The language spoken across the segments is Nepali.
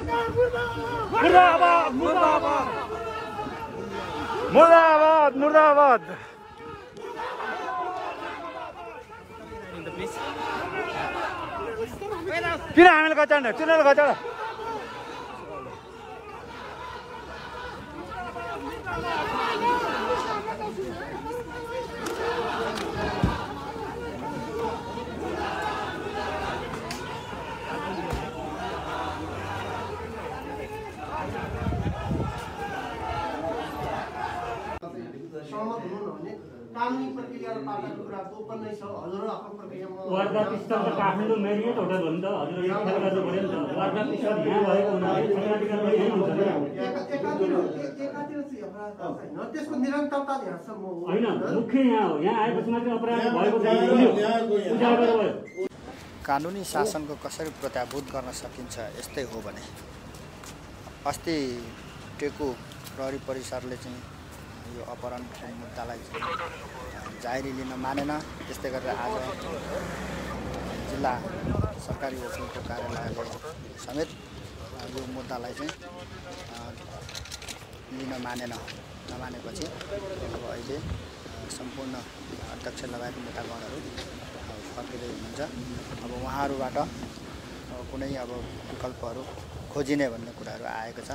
मुर्दाबाद मुर्दाबाद मुर्दाबाद मुर्दाबाद किन हामीले गचाड्ने तिनीहरू गचाड कानुनी प्रक्रिया र पाटाको कुरा ओपन नै छ हजुर आफ्नो प्रक्रियामा वार्ता पिस्टल त काठमाडौँ मेरियट होटल हो नि त हजुर यो खेल गर्नु पर्यो नि त वार्ता पिस्टल यहाँ भएको हुनाले संघाधिकार पनि यही हुन्छ एकातिर चाहिँ अपराध छैन त्यसको निरन्तरता ध्यानसम्म हो हैन मुख्य यहाँ हो यहाँ आएपछि मात्रै अपराध भएको चाहिँ उजागर भयो कानुनी शासनको कसरी प्रत्याभूत गर्न सकिन्छ यस्तै हो भने अस्ति टेकु प्रहरी परिसरले चाहिँ यो अपहरणको मुद्दालाई जाहेरी लिन मानेन त्यस्तै गरेर आज जिल्ला सरकारी वकिलको कार्यालयले समेत यो मुद्दालाई चाहिँ लिन नमानेपछि अब अहिले सम्पूर्ण अध्यक्ष लगायत नेतागणहरू फर्किँदै हुनुहुन्छ अब उहाँहरूबाट कुनै अब विकल्पहरू खोजिने भन्ने कुराहरू आएको छ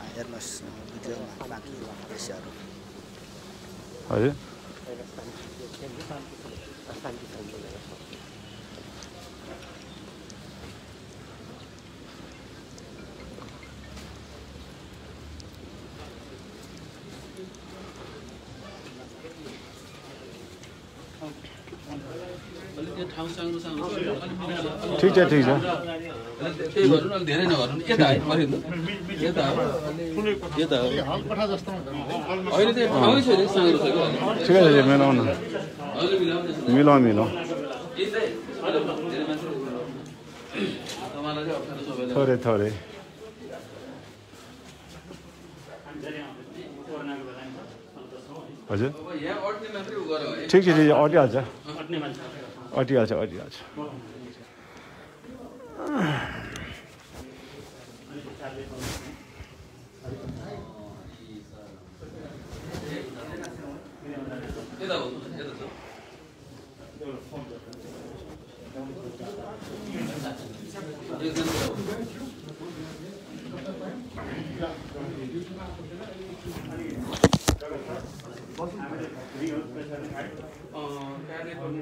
हेर्नुहोस् भिडियोमा बाँकी दृश्यहरू हजुर ठीक छ त्यही गर्नु अलि धेरै नगर्नु यता है यता यता अहिले त ठाउँै छैन सानो छ ठिकै छ मिलाउँ न मिलाउँ थोरै थोरै हजुर ठिक छ अटिहाल्छ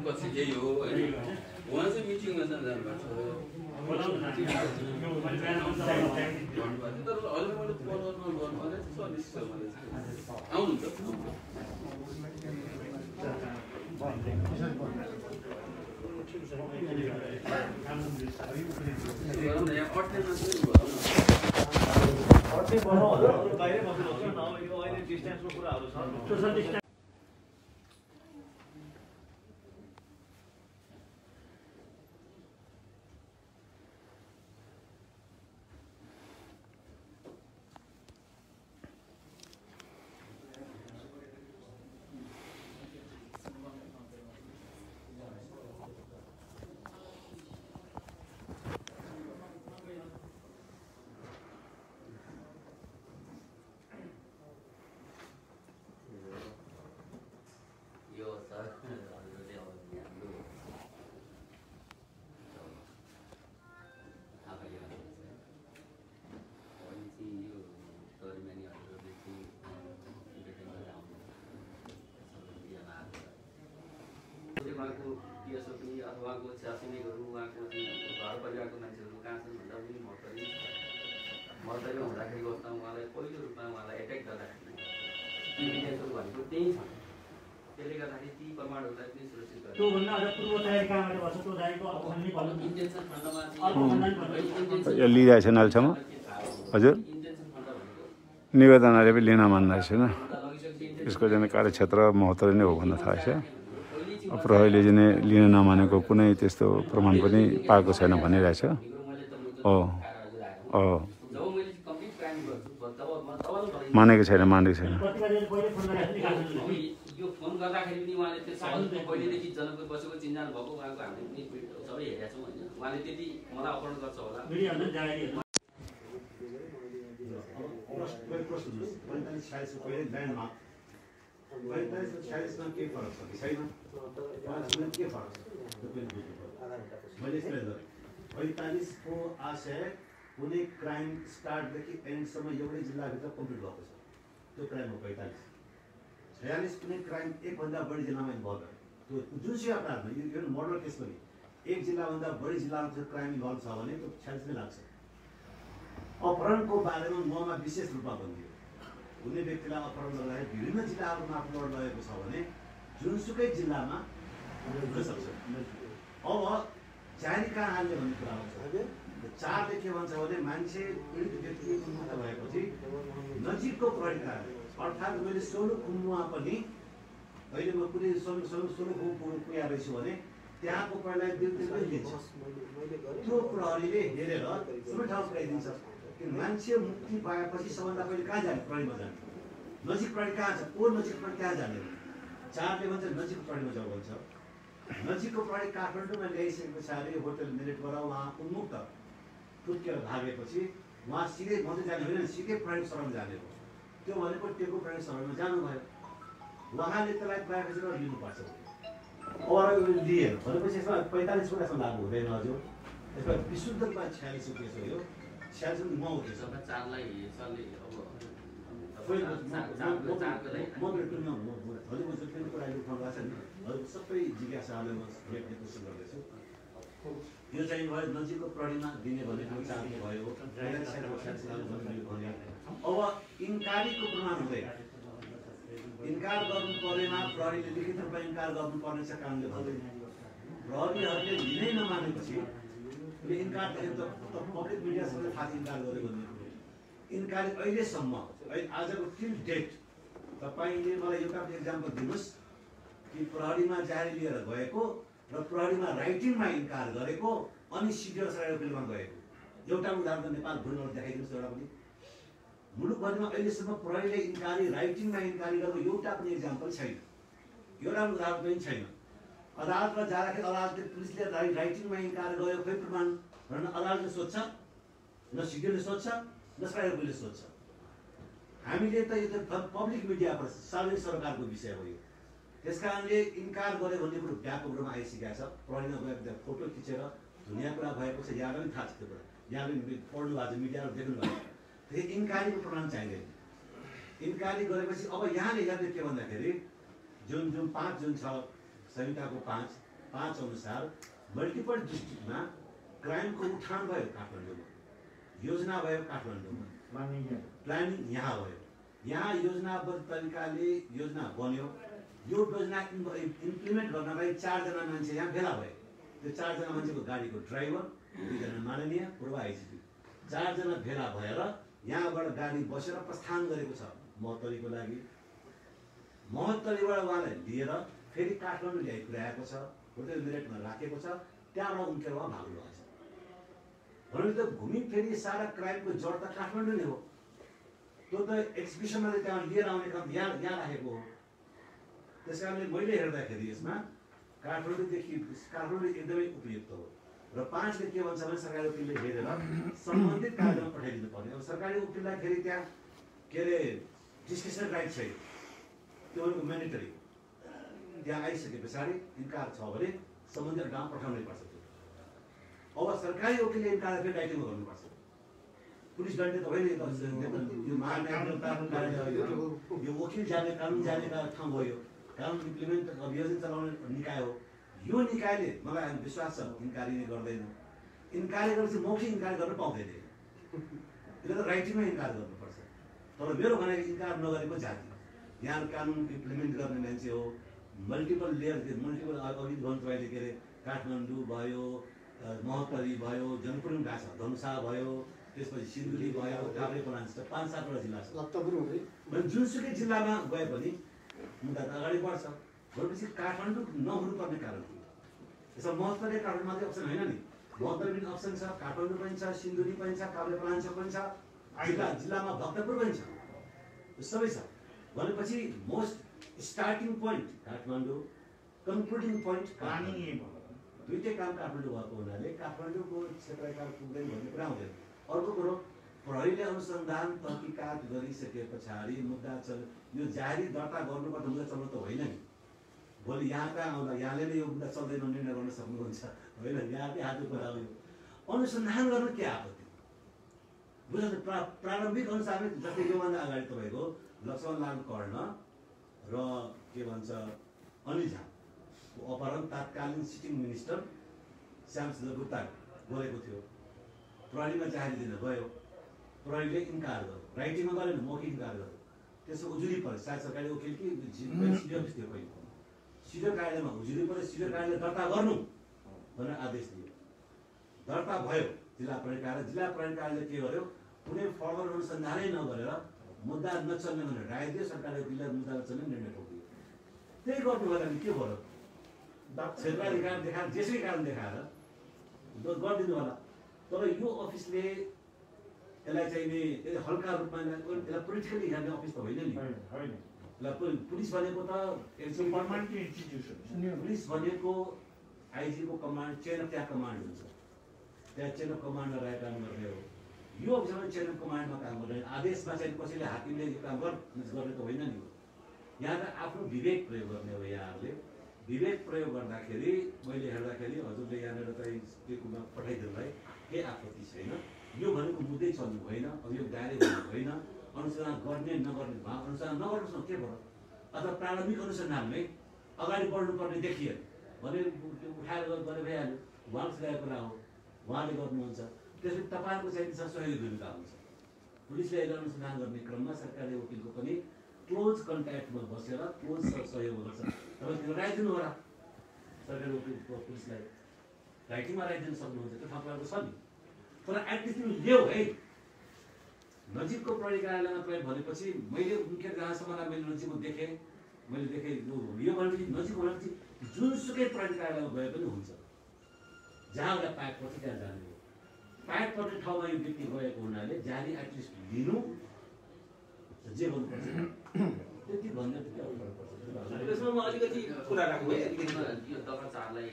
पछि यही हो उहाँ चाहिँ मिटिङमा जानुभएको छ तर अहिले मैले फोन गर्नु भने आउनुहुन्छ उहाँको पिएसओपी अथवा उहाँको छिमेकीहरू उहाँको घर परिवारको मान्छेहरू कहाँ छन् भन्दा पनि मर्तरी हुँदाखेरिको अवस्थामा उहाँलाई पहिलो रूपमा उहाँलाई एट्याक गर्दाखेरि इभिडेन्सहरू भनेको त्यही छ त्यसले गर्दाखेरि ती प्रमाणहरूलाई पनि सुरक्षित गर्छ त्योभन्दा अझ पूर्व तयारी कहाँबाट गर्छ त्यो तयारीको इन्टेन्सन खण्डमा लिइरहेको छैन अहिलेसम्म हजुर निवेदनहरूले पनि लिन मान्दैछ छैन यसको चाहिँ कार्यक्षेत्र महत्त्व नै हो भन्न थालेछ प्रहरीले चाहिँ लिन नमानेको कुनै त्यस्तो प्रमाण पनि पाएको छैन भनिरहेछ मानेको छैन यो फोन गर्दाखेरि पनि उहाँले त्यो सबैदेखि पहिलेदेखि जनकपुर बसेको चिन्जान भएको उहाँको हामीले पनि सबै हेरेका छौँ होइन उहाँले त्यति मलाई अपहरण गर्छ होला 46 को पहिले ल्यान्डमार्क 45 र 46 मा के फरक छ कि छैन के फरक छ त्यो पनि बुझ्नुपर्छ। मैले एक्सप्लेन गरेँ 45 को आशय कुनै क्राइम स्टार्टदेखि एन्डसम्म एउटै जिल्लाभित्र कम्प्लिट भएको छ त्यो क्राइम हो 45। 46 कुनै क्राइम एकभन्दा बढी जिल्लामा इन्भल्भ भयो त्यो जुनसुकै अपराधमा इभन मर्डर केस पनि एक जिल्लाभन्दा बढी जिल्लामा क्राइम इन्भल्भ छ भने त्यो 46 नै लाग्छ। अपहरणको बारेमा ममा विशेष रूपमा भनिदियो कुनै व्यक्तिलाई अपहरण गर्दाखेरि विभिन्न जिल्लाहरूमा अपहरण लगेको छ भने जुनसुकै जिल्लामा हुन सक्छ। अब जारी कहाँ हाल्ने भन्ने कुरा आउँछ। 4ले के भन्छ भने मान्छे पीडित व्यक्ति उन्मुक्त भएपछि नजिकको प्रहरी कार्यालय अर्थात् मैले सोलुखुम्बुमा पनि अहिले म कुनै सोलुखुम्बु पुगेको रहेछु भने त्यहाँको प्रहरीलाई बिल्कुलै लिन्छ त्यो प्रहरीले हेरेर सबै ठाउँ पुर्याइदिन्छ कि मान्छे मुक्ति पाएपछि सबभन्दा पहिले कहाँ जाने प्रहरीमा जाने नजिक प्रहरी कहाँ छ को नजिक प्रहरी कहाँ जाने 4ले भन्छ नजिक प्रहरीमा जाऊ भन्छ। नजिकको प्रहरी काठमाडौँमा ल्याइसके पछाडि होटल मेरिटबाट उहाँ उन्मुक्त टुटकेर भागेपछि उहाँ सिधै मजु जाने होइन सिधै प्रहरी शरण जाने हो त्यो भनेको टेको प्रहरी शरणमा जानुभयो उहाँले त्यसलाई प्राइभेसी लिनुपर्छ। अब लिएन भनेपछि यसमा 45 को यसमा लागु हुँदैन हजुर यसमा विशुद्ध रूपमा 46 को केस हो यो 46 म हुँदैछ 4लाई सरले अब सबै जिज्ञासाले म व्यक्त कोसिस गर्दैछु। यो चाहिँ भयो नजिकको प्रहरीमा दिने भनेको 4 भयो। अब इन्कारीको प्रमाण हुँदैन इन्कार गर्नु परेमा प्रहरीले लिखित रूपमा इन्कार गर्नुपर्ने छ कानुनले भन्दैन। प्रहरीहरूले लिनै नमानेपछि इन्कार पब्लिक मिडियासँग थाहा इन्कार गर्यो भन्ने इन्कारी अहिलेसम्म आजको टिल डेट तपाईँले मलाई एउटा एक्जाम्पल दिनुहोस् कि प्रहरीमा जारी लिएर गएको र प्रहरीमा राइटिङमा इन्कार गरेको अनि सिडिओ सराय फिल्डमा गएको एउटा उदाहरण नेपाल भूमिमा देखाइदिनुहोस् एउटा पनि मुलुकभरिमा अहिलेसम्म प्रहरीले इन्कारी राइटिङमा इन्कारी गरेको एउटा पनि इक्जाम्पल छैन एउटा उदाहरण पनि छैन। अदालतमा जाँदाखेरि अदालतले पुलिसले राइटिङमा इन्कार गर्यो खोइ प्रमाण भनेर अदालतले सोध्छ न सिडिओले सोध्छ न सरायले सोध्छ। हामीले त यो त पब्लिक मिडियाबाट सार्वजनिक सरकारको विषय हो यो त्यस कारणले इन्कार गर्यो भन्ने कुरो व्यापक रूपमा आइसकेको छ। प्रहरीमा गएको त्यहाँ फोटो खिचेर दुनियाँ कुरा भएको छ यहाँलाई पनि थाहा छ त्यो कुरा यहाँले पढ्नु भएको छ मिडियामा देख्नु भएको छ। त्यो इन्कारीको प्रमाण चाहिँदैन इन्कारी गरेपछि अब यहाँले हेर्ने के भन्दाखेरि जुन 5 जुन छ संहिताको 5 अनुसार मल्टिपल डिस्ट्रिक्टमा क्राइमको उठान भयो काठमाडौँमा योजना भयो काठमाडौँमा प्लानिङ यहाँ भयो यहाँ योजनाबद्ध तरिकाले योजना बन्यो यो योजना इम्प्लिमेन्ट गर्नलाई 4 जना मान्छे यहाँ भेला भए त्यो 4 जना मान्छेको गाडीको ड्राइभर 2 जना माननीय पूर्व आइजिपी 4 जना भेला भएर यहाँबाट गाडी बसेर प्रस्थान गरेको छ महोत्तरीको लागि। महोत्तरीबाट उहाँलाई लिएर फेरि काठमाडौँ ल्याइ पुर्याएको छ होटल मेरिटमा राखेको छ त्यहाँबाट उम्केर उहाँ भाग्नु भएको छ भनेपछि त घुमी फेरि सारा क्राइमको जड त काठमाडौँ नै हो त्यो त एक्जिबिसनमा त्यहाँ लिएर आउने काम यहाँ राखेको हो। त्यस कारणले मैले हेर्दाखेरि यसमा काठमाडौँदेखि काठमाडौँ एकदमै उपयुक्त हो र 5 ले के भन्छ भने सरकारी वकिलले हेरेर सम्बन्धित कार्यमा पठाइदिनु पर्ने। अब सरकारी वकिललाई फेरि त्यहाँ के अरे डिस्कसन राइट छैन त्यो भनेको म्यान्डेटरी त्यहाँ आइसके पछाडि इन्कार छ भने सम्बन्धित ठाउँमा पठाउनै पर्छ त्यो। अब सरकारी वकिलले इन्कार फेरि राइटिङमा गर्नुपर्छ पुलिस दण्ड त होइन यो यो वकिल जाने कानुन जाने ठाउँ भयो कानुन इम्प्लिमेन्ट अभियोजन चलाउने निकाय हो यो निकायले मलाई विश्वास छ इन्कारी नै गर्दैन इन्कारी गरेपछि मौखिक इन्कार गर्न पाउँदैन त्यसले त राइटिङमा इन्कार गर्नुपर्छ। तर मेरो भनाइ इन्कार नगरेको जाति यहाँ कानुन इम्प्लिमेन्ट गर्ने मान्छे हो मल्टिपल लेयर मल्टिपल अघि भन्नु तपाईँले के अरे काठमाडौँ भयो महोत्तरी भयो जनकपुर पनि गएको छ धनुषा भयो त्यसपछि सिलगढी भयो काभ्रेपलाञ्च 5-7 जिल्ला छ जुनसुकै जिल्लामा गए पनि मुद्दा त अगाडि बढ्छ भनेपछि काठमाडौँ नहुनुपर्ने कारण हो। यसमा महोत्तरी काठमाडौँ मात्रै अप्सन होइन नि महोत्तरी पनि अप्सन छ काठमाडौँ पनि छ सिलगढी पनि छ काभ्रेपलाञ्च पनि छ जिल्लामा भक्तपुर पनि छ सबै छ भनेपछि most starting point Kathmandu concluding point दुईटै काम काठमाडौँ भएको हुनाले काठमाडौँको क्षेत्रकाल पुग्दैन भन्ने कुरा हुँदैन। अर्को कुरो प्रहरीले अनुसन्धान तहकिकात गरिसके पछाडि मुद्दा यो जारी दर्ता गर्नुपर्छ मुद्दा चल्नु त होइन नि। भोलि यहाँ कहाँ आउँदा यहाँले नै यो मुद्दा चल्दैन निर्णय गर्न सक्नुहुन्छ होइन, यहाँकै हातको कुरा हो। अनुसन्धान गर्न के आपत्ति बुझ्नु? प्रारम्भिक अनुसारमै जस्तै योभन्दा अगाडि तपाईँको लक्ष्मणलाल कर्ण र के भन्छ अनिल झाको अपहरण तात्कालीन सिटिङ मिनिस्टर श्यामसुन्दर गुप्ता बोलेको थियो। प्रहरीमा जारी दिन गयो, प्रहरीले इन्कार गर्यो, राइटिङमा गरेन, मौखिक इन्कार गर्यो। त्यसको उजुरी पर्यो, सायद सरकारी वकिल कि सिडिओ थियो कहिले, सिडिओ कार्यालयमा उजुरी पर्यो, सिडिओ कार्यालय दर्ता गर्नु भनेर आदेश दियो। दर्ता भयो जिल्ला प्रहरी कार्यालय, जिल्ला प्रहरी कार्यालयले के गर्यो, कुनै फर्दर अनुसन्धानै नगरेर मुद्दा नचल्ने भनेर राय दियो। सरकारले वकिललाई मुद्दा नचल्ने निर्णय ठोकियो। त्यही गर्नु होला नि के भयो, क्षेत्राधिकार देखाएर जेसुकै कारण देखाएर गरिदिनु होला। तर यो अफिसले यसलाई चाहिँ नि हल्का रूपमा यसलाई पोलिटिकली हेर्ने अफिस त होइन नि। पुलिस भनेको त पर्मानेन्ट इन्स्टिट्युसन, पुलिस भनेको आइजीको कमान्ड, चेन अफ त्यहाँ कमान्ड हुन्छ, त्यहाँ चेन अफ कमान्डमा रहेर काम गर्ने हो। यो अफिसमा चेन अफ कमान्डमा काम गर्ने, आदेशमा चाहिँ कसैले हाकिमले यो काम गर्ने त होइन नि। यहाँ त आफ्नो विवेक प्रयोग गर्ने हो। यहाँहरूले विवेक प्रयोग गर्दाखेरि मैले हेर्दाखेरि हजुरले यहाँनिर चाहिँ टेकुमा पठाइदिनुलाई केही आपत्ति छैन। यो भनेको मुद्दै चल्नु भएन, अभियोग दायरै गर्नु भएन, अनुसन्धान गर्ने नगर्ने अनुसन्धान नगर्नुहोस् न के भयो, अथवा प्रारम्भिक अनुसन्धानमै अगाडि बढ्नुपर्ने देखिए भने उठाएर गरे भइहाल्यो। उहाँको गएको कुरा हो, उहाँले गर्नुहुन्छ। त्यसपछि तपाईँहरूको चाहिँ सहयोगी भूमिका हुन्छ। पुलिसले यसलाई अनुसन्धान गर्ने क्रममा सरकारी वकिलको पनि क्लोज कन्ट्याक्टमा बसेर क्लोज सहयोग गर्छ। तपाईँ राय दिनु होला सरकारी वकिलको, पुलिसलाई राइटिङमा राय दिन सक्नुहुन्छ, त्यो तपाईँहरूको छ नि। तर एटलिस्ट तिमी ल्याऊ है। नजिकको प्रहरी कार्यालयमा प्रयोग भनेपछि मैले मुख्य जहाँसम्म मैले नजिकमा देखेँ, मैले देखेँ यो भनेपछि नजिक भनेपछि जुनसुकै प्रहरी कार्यालयमा गए पनि हुन्छ। जहाँ एउटा पाइप पर्छ त्यहाँ जाने हो। पाइप पर्ने ठाउँमा यो व्यक्ति गएको हुनाले जारी एटलिस्ट लिनु, जे गर्नुपर्छ त्यति भन्दा त्यसमा म अलिकति कुरा राख्छु है। यो दफा 4लाई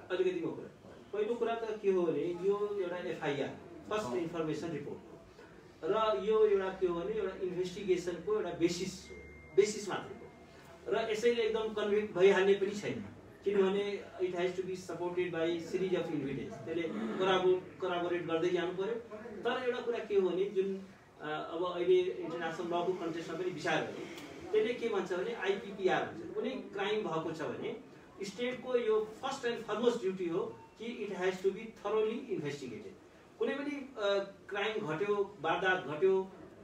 अलिकति कुरा। पहिलो कुरा त के हो भने यो एउटा एफआइआर, फर्स्ट इन्फर्मेसन रिपोर्ट, र यो एउटा के हो भने एउटा इन्भेस्टिगेसनको एउटा बेसिस मात्र हो। र यसैले एकदम कन्भिक्ट भइहाल्ने पनि छैन, किनभने it has to be supported by series of evidence. त्यसले कोराबोरेट गर्दै जानु पर्यो। तर एउटा कुरा के हो भने जुन अब अहिले इन्टरनेसनल लको कन्टेक्स्टमा पनि विचार गर्यो, त्यसले के भन्छ भने आइपिपिआर भन्छ। कुनै क्राइम भएको छ भने स्टेटको यो फर्स्ट एन्ड फरमोस्ट ड्युटी हो कि it has to be thoroughly investigated. कुनै पनि क्राइम घट्यो, वारदात घट्यो,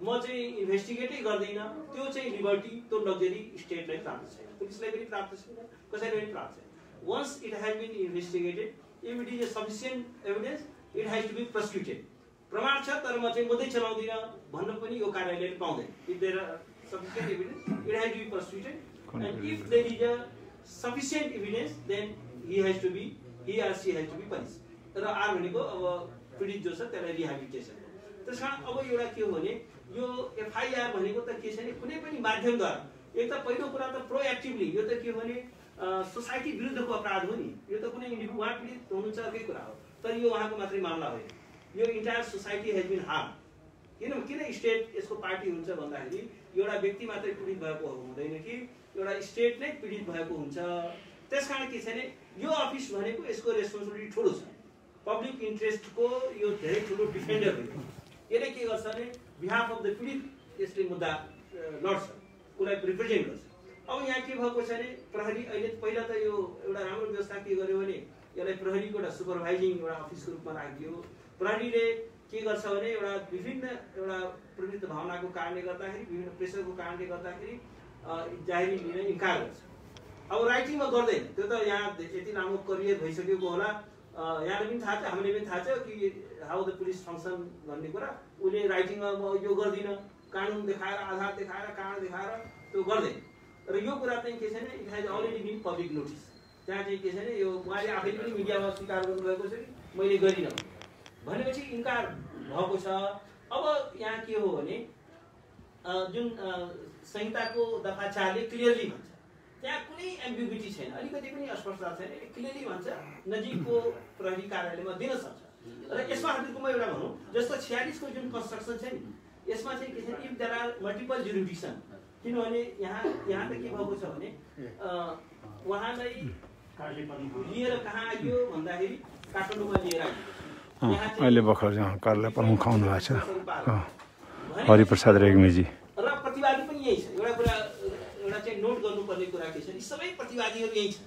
म चाहिँ इन्भेस्टिगेटै गर्दिनँ, त्यो चाहिँ लिबर्टी, त्यो लग्जरी स्टेटलाई प्राप्त छैन, पुलिसलाई पनि प्राप्त छैन, कसैलाई पनि प्राप्त छैन। Once it has been investigated, if it is a sufficient evidence, it has to be prosecuted. प्रमाण छ तर म चाहिँ मुद्दै चलाउँदिनँ भन्न पनि यो कार्यालयले पाउँदैन। If there are sufficient evidence, it has to be prosecuted, and if there is a sufficient evidence, then he or she has to be punished। र आर भनेको अब पीडित जो छ त्यसलाई रिहाबिलिटेसन हो। त्यसकारण अब एउटा के हो भने यो एफआइआर भनेको त के छ भने कुनै पनि माध्यमद्वारा, एक त पहिलो कुरा त प्रोएक्टिभली, यो त के हो भने सोसाइटी विरुद्धको अपराध हो नि। यो त कुनै इन्डिभिजुअल उहाँ पीडित हुनुहुन्छ अर्कै कुरा हो, तर यो उहाँको मात्रै मामला होइन, यो entire society has been harm. किन स्टेट यसको पार्टी हुन्छ भन्दाखेरि एउटा व्यक्ति मात्रै पीडित भएको हुँदैन कि एउटा स्टेट नै पीडित भएको हुन्छ। त्यसकारण के छ भने यो अफिस भनेको यसको रेस्पोन्सिबिलिटी ठुलो छ, पब्लिक इन्ट्रेस्टको यो धेरै ठुलो डिफेन्डर हो। यसले के गर्छ भने बिहाफ अफ द पीडित यसले मुद्दा लड्छ, उसलाई रिप्रेजेन्ट गर्छ। अब यहाँ के भएको छ भने प्रहरी अहिले पहिला त यो एउटा राम्रो व्यवस्था के गर्यो भने यसलाई प्रहरीको एउटा सुपरभाइजिङ एउटा अफिसको रूपमा राखिदियो। प्रहरीले के गर्छ भने एउटा विभिन्न एउटा प्रवृत्त भावनाको कारणले गर्दाखेरि, विभिन्न प्रेसरको कारणले गर्दाखेरि जाहेरी लिन इन्कार गर्छ। अब राइटिङमा गर्दैन, त्यो त यहाँ यति लामो करियर भइसकेको होला, यहाँले पनि थाहा छ, हामीले पनि थाहा छ कि हाउ द पुलिस फङ्सन भन्ने कुरा। उसले राइटिङमा म यो गर्दिनँ, कानुन देखाएर, आधार देखाएर, कारण देखाएर त्यो गर्दैन। र यो कुरा चाहिँ के छ भने it has already been public notice. त्यहाँ चाहिँ के छ भने यो उहाँले आफै पनि मिडियामा स्वीकार गर्नुभएको छ कि मैले गरिनँ भनेपछि इन्कार भएको छ। अब यहाँ के हो भने जुन संहिताको दफा 4ले क्लियरली भन्छ, त्यहाँ कुनै एम्बिग्युटी छैन, अलिकति पनि अस्पष्टता छैन। क्लियरली भन्छ नजिकको प्रहरी कार्यालयमा दिन सक्छ। र यसमा हजुरको म एउटा भनौँ जस्तो 46 को जुन कन्स्ट्रक्सन छ नि यसमा चाहिँ के छ if there are multiple jurisdiction किनभने यहाँ त के भएको छ भने उहाँलाई लिएर कहाँ आइयो भन्दाखेरि काठमाडौँमा लिएर आइयो अहिले भर्खर कार्यालय प्रमुख आउनु भएको छ हरिप्रसाद रेग्मीजी र प्रतिवादी पनि यही छ एउटा चाहिँ नोट गर्नुपर्ने कुरा के छ नि सबै प्रतिवादीहरू यही छ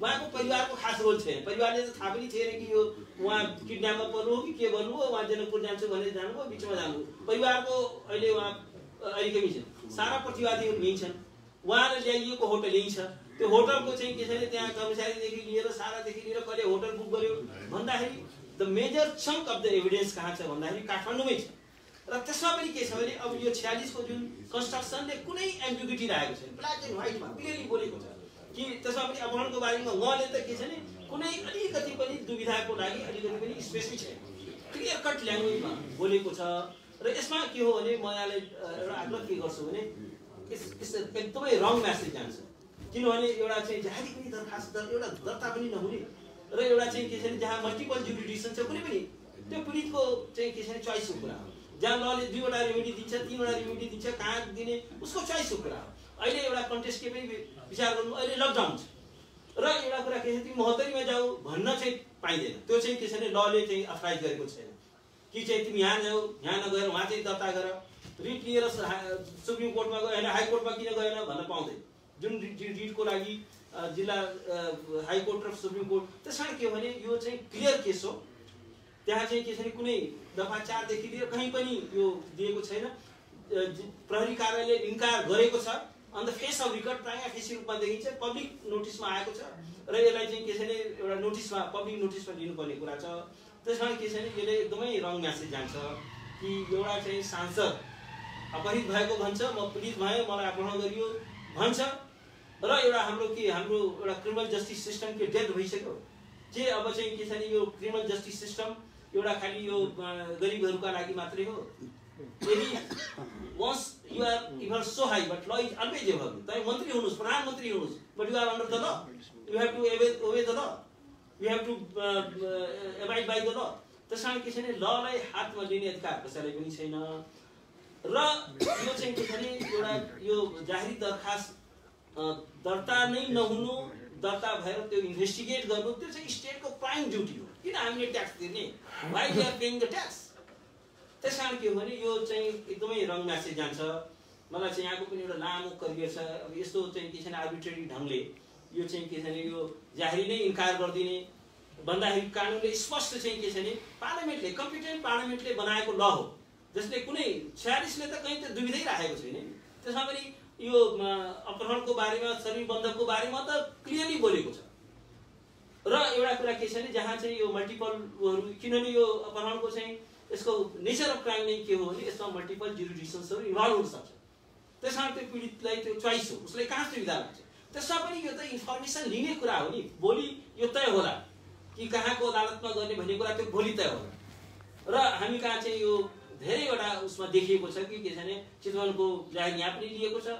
उहाँको परिवारको खास रोल छैन परिवारले त थाहा पनि थिएन कि यो उहाँ किडन्यापमा पर्नु हो कि के गर्नु हो उहाँ जनकपुर जान्छु भनेर जानुभयो बिचमा जानुभयो परिवारको अहिले उहाँ अहिले कमी छ सारा प्रतिवादीहरू यही छन् उहाँले ल्याइएको होटल यही छ त्यो होटलको चाहिँ के छ भने त्यहाँ कर्मचारीदेखि लिएर सारादेखि लिएर कहिले होटल बुक गर्यो भन्दाखेरि the major chunk of the evidence कहाँ छ भन्दाखेरि काठमाडौँमै छ र त्यसमा पनि के छ भने अब यो 46 को जुन कन्स्ट्रक्सनले कुनै एम्बिग्युटी राखेको छैन ब्ल्याक एन्ड व्हाइटमा क्लियरली बोलेको छ कि त्यसमा पनि अपहरणको बारेमा उहाँले त के छ भने कुनै अलिकति पनि दुविधाको लागि अलिकति पनि स्पेसिफिक छैन क्लियर कट ल्याङ्ग्वेजमा बोलेको छ र यसमा के हो भने म यहाँलाई एउटा आग्रह के गर्छु भने एकदमै रङ म्यासेज जान्छ किनभने एउटा चाहिँ जारी पनि दरखास्त एउटा दर्ता पनि नहुने र एउटा चाहिँ के छ भने जहाँ मल्टिपल जुरिडिक्सन छ कुनै पनि त्यो पीडितको चाहिँ के छ भने चोइसको कुरा हो जहाँ लले 2 वटा रेमेडी दिन्छ 3 वटा रेमेडी दिन्छ कहाँ दिने उसको चोइसको कुरा हो अहिले एउटा कन्टेस्ट के पनि विचार गर्नु अहिले लकडाउन छ र एउटा कुरा के छ तिमी महोत्तरीमा जाऊ भन्न चाहिँ पाइँदैन त्यो चाहिँ के छ भने लले चाहिँ अथराइज गरेको छैन कि चाहिँ तिमी यहाँ जाऊ यहाँ नगएर उहाँ चाहिँ दर्ता गर रिट लिएर सुप्रिम कोर्टमा गयो होइन हाई कोर्टमा किन गएन भन्न पाउँदैन जुन रिटको लागि जिल्ला हाई कोर्ट र सुप्रिम कोर्ट त्यसमा के हो भने यो चाहिँ क्लियर केस हो त्यहाँ चाहिँ के छ भने कुनै दफा 4 देखि लिएर कहीँ पनि यो दिएको छैन प्रहरी कार्यालयले इन्कार गरेको छ on the face of record prima facie रूपमा देखिन्छ पब्लिक नोटिसमा आएको छ र यसलाई चाहिँ के छ भने एउटा नोटिसमा पब्लिक नोटिसमा लिनुपर्ने कुरा छ त्यसमा के छ भने यसले एकदमै रङ म्यासेज जान्छ कि एउटा चाहिँ सांसद अपहरित भएको भन्छ म पीडित भएँ मलाई अपहरण गरियो भन्छ र एउटा हाम्रो एउटा क्रिमिनल जस्टिस सिस्टम के डेड भइसक्यो जे अब चाहिँ के छ भने यो क्रिमिनल जस्टिस सिस्टम एउटा खाली यो गरिबहरूका लागि मात्रै हो यदि once you are so high but law is always above you तपाईं मन्त्री हुनुस् प्रधानमन्त्री हुनुस् but you are under the law you have to obey the law you have to abide by the law त्यसैले के छ भने ललाई हातमा लिने अधिकार कसैलाई पनि छैन र यो चाहिँ के छ भने एउटा यो जाहेरी दरखास्त दर्ता नै नहुनु दर्ता भएर त्यो इन्भेस्टिगेट गर्नु त्यो चाहिँ स्टेटको प्राइम ड्युटी हो किन हामीले ट्याक्स तिर्ने why we are paying the tax त्यसकारण के हो भने यो चाहिँ एकदमै रङ म्यासेज जान्छ मलाई चाहिँ यहाँको पनि एउटा लामो करियर छ अब यस्तो चाहिँ के छ भने आर्बिट्रेरी ढङ्गले यो चाहिँ के छ भने यो जाहेरी नै इन्कार गरिदिने भन्दाखेरि कानुनले स्पष्ट चाहिँ के छ भने पार्लियामेन्टले कम्पिटेन्ट पार्लियामेन्टले बनाएको ल हो जसले कुनै 46 ले त कहीँ त दुविधै राखेको छैन त्यसमा पनि यो अपहरणको बारेमा शरीर बन्धकको बारेमा त क्लियरली बोलेको छ र एउटा कुरा के छ भने जहाँ चाहिँ यो मल्टिपलहरू किनभने यो अपहरणको चाहिँ यसको नेचर अफ क्राइम नै के हो भने यसमा मल्टिपल जुरिडिक्सन्सहरू इन्भल्भ हुन सक्छ त्यसकारण त्यो पीडितलाई त्यो चोइस हो उसले कहाँ सुविधा लाग्छ त्यसमा पनि यो त इन्फर्मेसन लिने कुरा हो नि भोलि यो तय होला कि कहाँको अदालतमा गर्ने भन्ने कुरा त्यो भोलि तय होला र हामी कहाँ चाहिँ यो धेरैवटा उसमा देखिएको छ कि के छ भने चितवनको जाहेर यहाँ पनि लिएको छ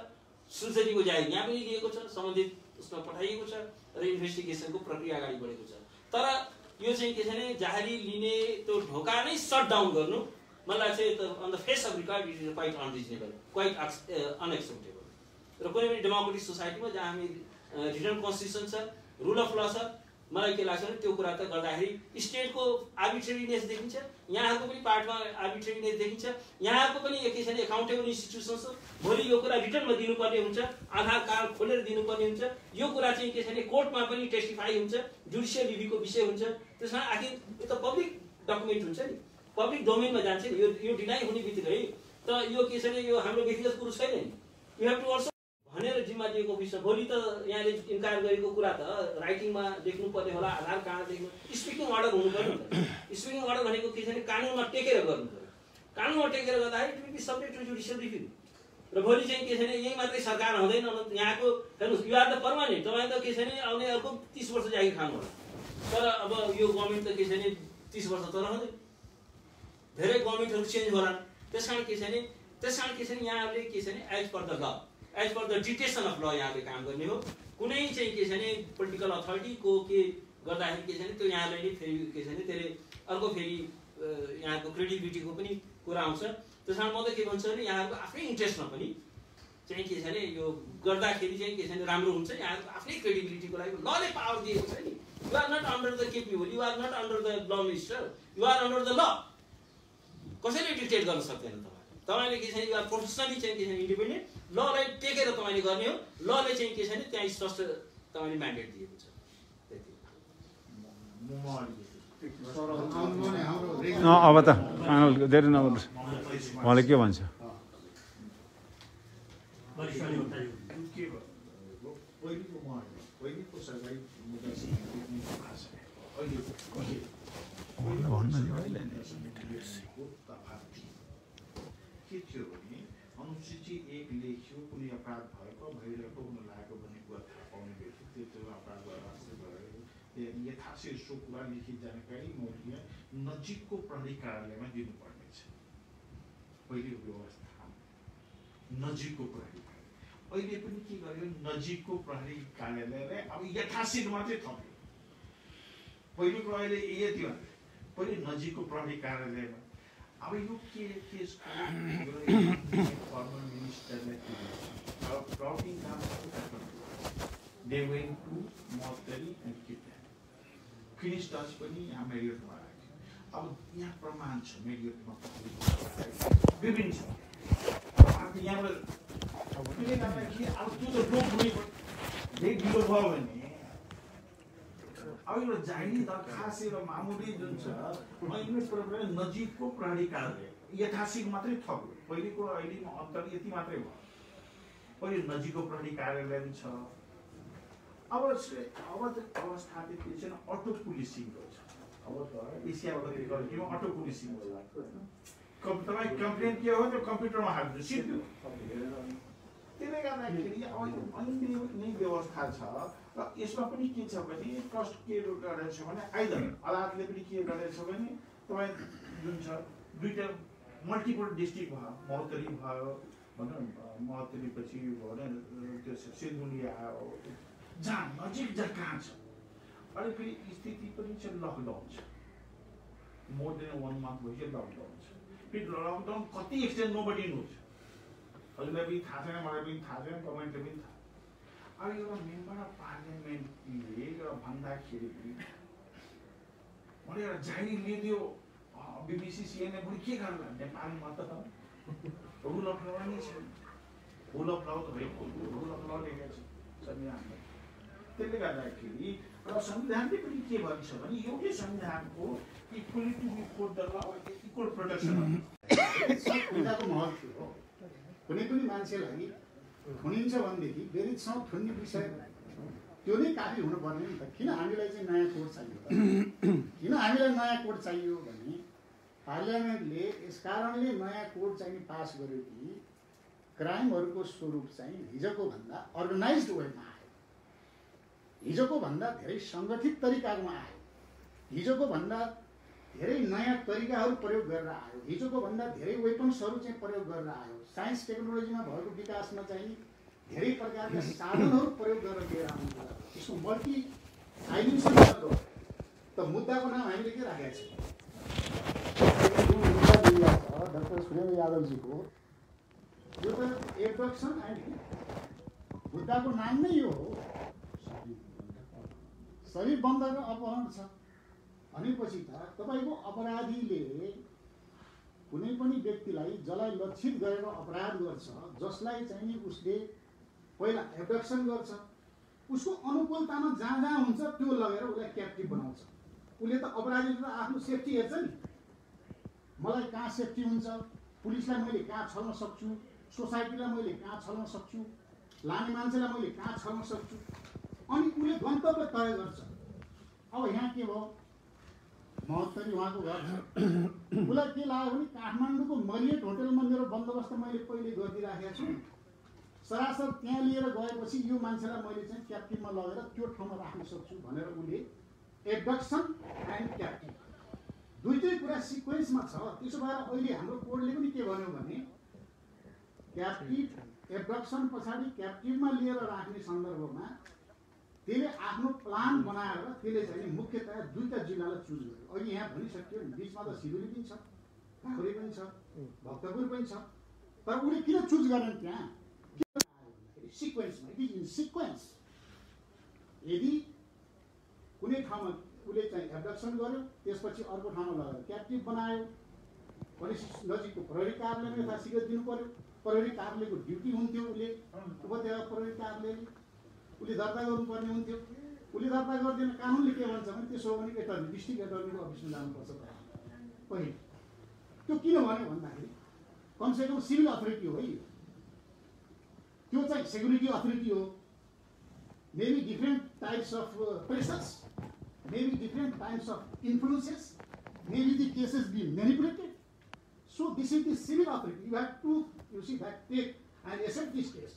सुनसरीको जाहेर यहाँ पनि लिएको छ सम्बन्धित उसमा पठाइएको छ र इन्भेस्टिगेसनको प्रक्रिया अगाडि बढेको छ तर यो चाहिँ के छ भने जाहेरी लिने त्यो ढोका नै सट डाउन गर्नु मलाई चाहिँ on the face of record it is quite unreasonable quite unacceptable र कुनै पनि डेमोक्रेटिक सोसाइटीमा जहाँ हामी रिटर्न कन्स्टिट्युसन छ रुल अफ ल छ मलाई के लाग्छ भने त्यो कुरा त गर्दाखेरि स्टेटको आर्बिट्रेरीनेस देखिन्छ यहाँहरूको पनि पार्टमा आर्बिट्रेरीनेस देखिन्छ यहाँहरूको पनि के छ भने एकाउन्टेबल इन्स्टिट्युसन्स हो भोलि यो कुरा रिटर्नमा दिनुपर्ने हुन्छ आधार कार्ड खोलेर दिनुपर्ने हुन्छ यो कुरा चाहिँ के छ भने कोर्टमा पनि टेस्टिफाई हुन्छ जुडिसियल रिभ्यूको विषय हुन्छ त्यसमा आखिर यो त पब्लिक डकुमेन्ट हुन्छ नि पब्लिक डोमेनमा जान्छ नि यो डिनाइ हुने बित्तिकै त यो के छ भने यो हाम्रो व्यक्तिगत कुरो छैन नि यु हेभ टु अल्सो भनेर जिम्मा दिएको विषय भोलि त यहाँले इन्कार गरेको कुरा त राइटिङमा लेख्नु पर्ने होला आधार कार्ड लेख्नु स्पिकिङ अर्डर हुनु पर्यो स्पिकिङ अर्डर भनेको के छ भने कानुनमा टेकेर गर्नु पर्यो कानुनमा टेकेर गर्दाखेरि it will be subject to judicial review र भोलि चाहिँ के छ भने यही मात्रै सरकार हुँदैन यहाँको हेर्नुहोस् यु आर द पर्मानेन्ट तपाईँ त के छ भने आउने अर्को 30 वर्ष जागिर खानु होला तर अब यो गभर्मेन्ट त के छ भने 30 वर्ष त रहँदैन धेरै गभर्मेन्टहरू चेन्ज होला त्यसकारण के छ भने यहाँहरूले के छ भने as per the law as per the dictation of law यहाँले काम गर्ने हो कुनै चाहिँ के छ भने पोलिटिकल अथोरिटीको के गर्दाखेरि के छ भने त्यो यहाँलाई नै फेरि के छ भने त्यसले अर्को फेरि यहाँको क्रेडिबिलिटीको पनि कुरा आउँछ। त्यस कारण म त के भन्छु भने यहाँहरूको आफ्नै इन्ट्रेस्टमा पनि चाहिँ के छ भने यो गर्दाखेरि चाहिँ के छ भने राम्रो हुन्छ। यहाँहरूको आफ्नै क्रेडिबिलिटीको लागि लले पावर दिएको छ नि। You are not under the KP Oli, you are not under the law minister, you are under the law. कसैले डिक्टेट गर्न सक्दैन तपाईँले के छ भने यु आर प्रोफेसनली चाहिँ के छ भने इन्डिपेन्डेन्ट, ललाई टेकेर तपाईँले गर्ने हो। लले चाहिँ के छ भने त्यहाँ स्पष्ट तपाईँले म्यान्डेट दिएको छ। अब त फाइनल धेरै नगर्नु उहाँले के भन्छ? के थियो भने अनुसूची 1 लेख्यो कुनै अपराध भएको भइरहेको हुन लागेको भन्ने कुरा थाहा पाउने व्यक्ति त्यो अपराध भयो यथाशीघ्र सो कुरा लिखित जानकारी मौलिक नजिकको प्रहरी कार्यालयमा दिनुपर्ने छ। पहिलो व्यवस्था नजिकको प्रहरी कार्यालय। अहिले पनि के गर्यो नजिकको प्रहरी कार्यालयलाई अब यथाशीघ्र मात्रै थप्यो। पहिलोको अहिले यति भन्दै पहिले नजिकको प्रहरी कार्यालयमा। अब यो केसको फर्मर मिनिस्टरलाई प्लटिङ काम they went to mortuary and kidnap. Finish touch पनि यहाँ मेरियटमा राख्यो। अब यहाँ प्रमाण छ मेरियटमा विभिन्न छ। अब यहाँबाट त्यसले गर्दाखेरि अब त्यो त रोक हुनै पर्यो। भेट ढिलो भयो भने अब एउटा जाहिरी दरखास्त र मामुली जुन छ नजिकको प्रहरी कार्यालय यथाशीघ्र मात्रै थप्यो। पहिलेको अहिलेमा अन्तर यति मात्रै भयो। पहिले नजिकको प्रहरी कार्यालय पनि छ। अब अवस्थापित के छैन अटो पुलिसिङ गर्छ। अब एसियाबाट के अटो पुलिसिङ तपाईँ कम्प्लेन के हो त्यो कम्प्युटरमा हाल्नु सिद्धो। त्यसले गर्दाखेरि अन्य नै व्यवस्था छ। र यसमा पनि के छ भने ट्रस्ट के गरेछ भने आइदर अदालतले पनि के गरेछ भने तपाईँ जुन छ दुईवटा मल्टिपल डिस्ट्रिक्ट भयो, महोत्तरी भयो भनौँ, महोत्तरी पछि त्यो सिलगढी आयो, जहाँ नजिक जहाँ कहाँ छ। अनि फेरि स्थिति पनि छ लकडाउन छ, मोर देन 1 month भइसक्यो लकडाउन छ। फेरि लकडाउन कति एक्सटेन्ड नोबडी नोज। हजुरलाई पनि थाहा छैन, मलाई पनि थाहा छैन, गभर्मेन्टले पनि थाहा। अब एउटा मेम्बर अफ पार्लियामेन्टले भन्दाखेरि मैले एउटा जाहिर लिइदियो BBC CNN पनि के गर्ला नेपालमा त रुल अफ ल नै छैन। रुल अफ ल त भएको रुल अफ ल लेखेको छ संविधानमा। त्यसले गर्दाखेरि र संविधानले पनि के भन्छ भने एउटै संविधानको equality before the law equal protection संविधानको महत्त्व थियो। कुनै पनि मान्छेलाई थुनिन्छ भनेदेखि बेरिजसँग थुन्ने विषय त्यो नै काफी हुनुपर्ने नि त। किन हामीलाई चाहिँ नयाँ कोड चाहियो त? किन हामीलाई नयाँ कोड चाहियो भने पार्लियामेन्टले यस कारणले नयाँ कोड चाहिँ पास गर्यो कि क्राइमहरूको स्वरूप चाहिँ हिजोको भन्दा अर्गनाइज्ड वेमा आयो, हिजोको भन्दा धेरै सङ्गठित तरिकामा आयो, हिजोको भन्दा धेरै नयाँ तरिकाहरू प्रयोग गरेर आयो, हिजोको भन्दा धेरै वेपन्सहरू चाहिँ प्रयोग गरेर आयो। साइन्स टेक्नोलोजीमा भएको विकासमा चाहिँ धेरै प्रकारका साधनहरू प्रयोग गरेर लिएर आउनु पर्यो। यसको मल्टी डाइमेन्सन गर्नु त मुद्दाको नाम हामीले के राखेका छौँ? मुद्दा दिइएको छ डाक्टर सुरेन्द्र यादवजीको, यो त एब्डक्सन एन्ड मुद्दाको नाम नै यो हो। शरीर बन्धको अपहरण छ भनेपछि त तपाईँको अपराधीले कुनै पनि व्यक्तिलाई जसलाई लक्षित गरेर अपराध गर्छ, जसलाई चाहिँ उसले पहिला एब्डक्सन गर्छ, उसको अनुकूलतामा जहाँ जहाँ हुन्छ त्यो लगेर उसलाई क्याप्टिभ बनाउँछ। उसले त अपराधीले त आफ्नो सेफ्टी हेर्छ नि, मलाई कहाँ सेफ्टी हुन्छ, पुलिसलाई मैले कहाँ छल्न सक्छु, सोसाइटीलाई मैले कहाँ छल्न सक्छु, लाने मान्छेलाई मैले कहाँ छल्न सक्छु, अनि उसले गन्तव्य तय गर्छ। अब यहाँ के भयो, महोत्तरी उहाँको घर छ, उसलाई के लाग्यो भने काठमाडौँको मरियट होटलमा मेरो बन्दोबस्त मैले पहिले गरिदिइराखेको छु, सरासर त्यहाँ लिएर गएपछि यो मान्छेलाई मैले चाहिँ क्याप्टिभमा लगेर त्यो ठाउँमा राख्न सक्छु भनेर उसले एब्डक्सन एन्ड क्याप्टिभ दुईटै कुरा सिक्वेन्समा छ। त्यसो भएर अहिले हाम्रो कोडले पनि के भन्यो भने क्याप्टिभ एब्डक्सन पछाडि क्याप्टिभमा लिएर राख्ने सन्दर्भमा त्यसले आफ्नो प्लान बनाएर त्यसले चाहिँ मुख्यतया 2टा जिल्लालाई चुज गर्यो। अहिले यहाँ भनिसक्यो बिचमा त सिलगढी पनि छ, काभ्रे पनि छ, भक्तपुर पनि छ, तर उसले किन चुज गरेन त्यहाँ? सिक्वेन्समा, इट इज इन सिक्वेन्स। यदि कुनै ठाउँमा उसले चाहिँ एब्डक्सन गर्यो, त्यसपछि अर्को ठाउँमा लगेर क्याप्टिभ बनायो भनेपछि नजिकको प्रहरी कार्यालयमा यथाशीघ्र दिनु पर्यो। प्रहरी कार्यालयको ड्युटी हुन्थ्यो, उसले उपत्यका प्रहरी कार्यालयले उसले दर्ता गर्नुपर्ने हुन्थ्यो। उसले दर्ता गर्दैन, कानुनले के भन्छ भने त्यसो हो भने एटर्नी, डिस्ट्रिक्ट एटर्नीको अफिसमा जानुपर्छ पहिले। त्यो किन भन्यो भन्दाखेरि कमसेकम सिभिल अथोरिटी हो है, त्यो चाहिँ सेक्युरिटी अथोरिटी हो। Maybe different types of pressures, maybe different kinds of influences, maybe the cases be manipulated. So this is the civil authority. You have to, you see, that take and accept this case.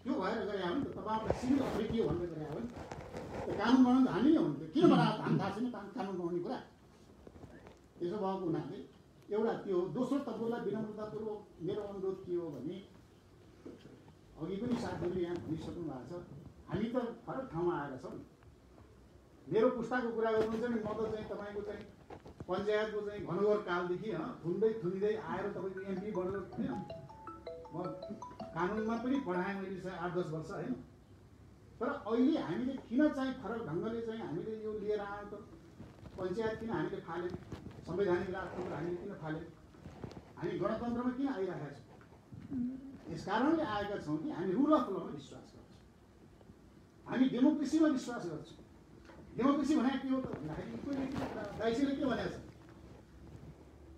त्यो भएर गरे हो नि त, तपाईहरुले सिभिल अथोरिटी हो भन्ने गरे हो नि त, कानुन बनाउनु त हामी नै हो नि त, किन बनाएको हामी थाहा छैन कानुन बनाउने कुरा। त्यसो भएको हुनाले एउटा त्यो दोस्रो तपाईँलाई विनम्रतापूर्वक मेरो अनुरोध के हो भने अघि पनि साथीहरूले यहाँ भनिसक्नु भएको छ, हामी त फरक ठाउँमा आएका छौँ। मेरो पुस्ताको कुरा गर्नुहुन्छ नि, म त चाहिँ तपाईँको चाहिँ पञ्चायतको चाहिँ घनघोर कालदेखि थुन्दै आएर तपाईँको एमपी बनेर होइन, म कानुनमा पनि पढाएँ मैले चाहिँ 8-10 वर्ष होइन। तर अहिले हामीले किन चाहिँ फरक ढङ्गले चाहिँ हामीले यो लिएर आयौँ त? पञ्चायत किन हामीले फाल्यौँ? संवैधानिक राजतन्त्र हामीले किन फाल्यौँ? हामी गणतन्त्रमा किन आइरहेका छौँ? यस कारणले आएका छौँ कि हामी रुल अफ लमा विश्वास गर्छौँ, हामी डेमोक्रेसीमा विश्वास गर्छौँ। डेमोक्रेसी भनेको के हो त भन्दाखेरि दाइसीले के भनेको छ,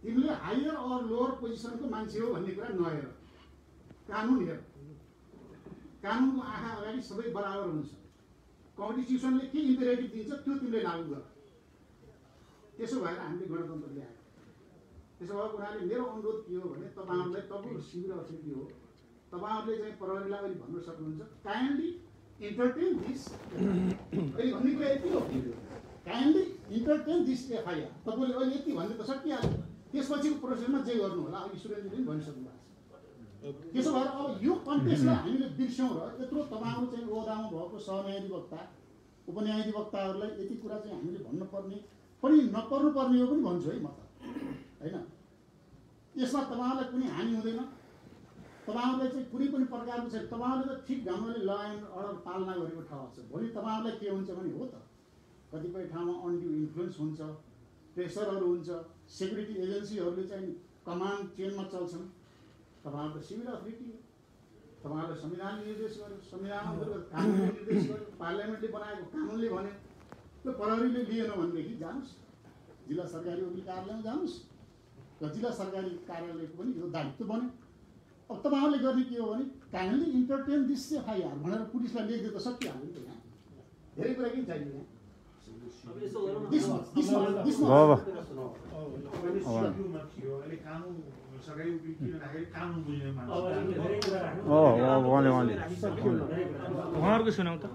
तिमीले हायर अर लोवर पोजिसनको मान्छे हो भन्ने कुरा नहेर, कानुन हेर। कानुनको आँखा अगाडि सबै बराबर हुन्छ। कन्स्टिट्युसनले के इम्पेरेटिभ दिन्छ त्यो तिमीले लागू गर। त्यसो भएर हामीले गणतन्त्र ल्याएको। त्यसो भएको हुनाले मेरो अनुरोध के हो भने तपाईँहरूलाई, तपाईँको सिभिल अथोरिटी हो, तपाईँहरूले चाहिँ प्रहरीलाई अहिले भन्न सक्नुहुन्छ, काइन्डली entertain this, अहिले भन्ने कुरा यति हो, काइन्डली इन्टरटेन दिस एफआइआर। तपाईँले अहिले यति भन्ने त सकिहाल्यो, त्यसपछिको प्रोसेसमा जे गर्नु होला। अघि सुरेन्द्रले पनि भनिसक्नु भएको छ। त्यसो भएर अब यो कन्टेक्स्टलाई हामीले बिर्स्यौँ र यत्रो तपाईँहरू चाहिँ ओहदामा भएको सहन्यायाधिवक्ता उपन्यायाधिवक्ताहरूलाई यति कुरा चाहिँ हामीले भन्नुपर्ने पनि नपर्नुपर्ने हो पनि भन्छु है म त होइन। यसमा तपाईँहरूलाई कुनै हानि हुँदैन, तपाईँहरूले चाहिँ कुनै पनि प्रकारको चाहिँ तपाईँहरूले त ठिक ढङ्गले ल एन्ड अर्डर पालना गरेको ठाउँ छ। भोलि तपाईँहरूलाई के हुन्छ भने हो त कतिपय ठाउँमा अनड्यू इन्फ्लुएन्स हुन्छ, प्रेसरहरू हुन्छ, सेक्युरिटी एजेन्सीहरूले चाहिँ कमान्ड चेनमा चल्छन्। तपाईँहरूको सिभिल अथोरिटी हो, तपाईँहरूले संविधानले निर्देश गर्यो, संविधान अन्तर्गत कानुनले निर्देश गर्यो, पार्लियामेन्टले बनाएको कानुनले भन्यो। त्यो प्रहरीले लिएन भनेदेखि जानुहोस् जिल्ला सरकारी वकिल कार्यालयमा जानुहोस् र जिल्ला सरकारी कार्यालयको पनि यो दायित्व बन्यो। अब तपाईँहरूले गर्ने के हो भने काइन्डली इन्टरटेन दिस एफआइआर भनेर पुलिसलाई लेख्दै त सकिहाल्यो नि त। यहाँ धेरै कुरा किन चाहियो यहाँ? उहाँहरूको सुनाउ त।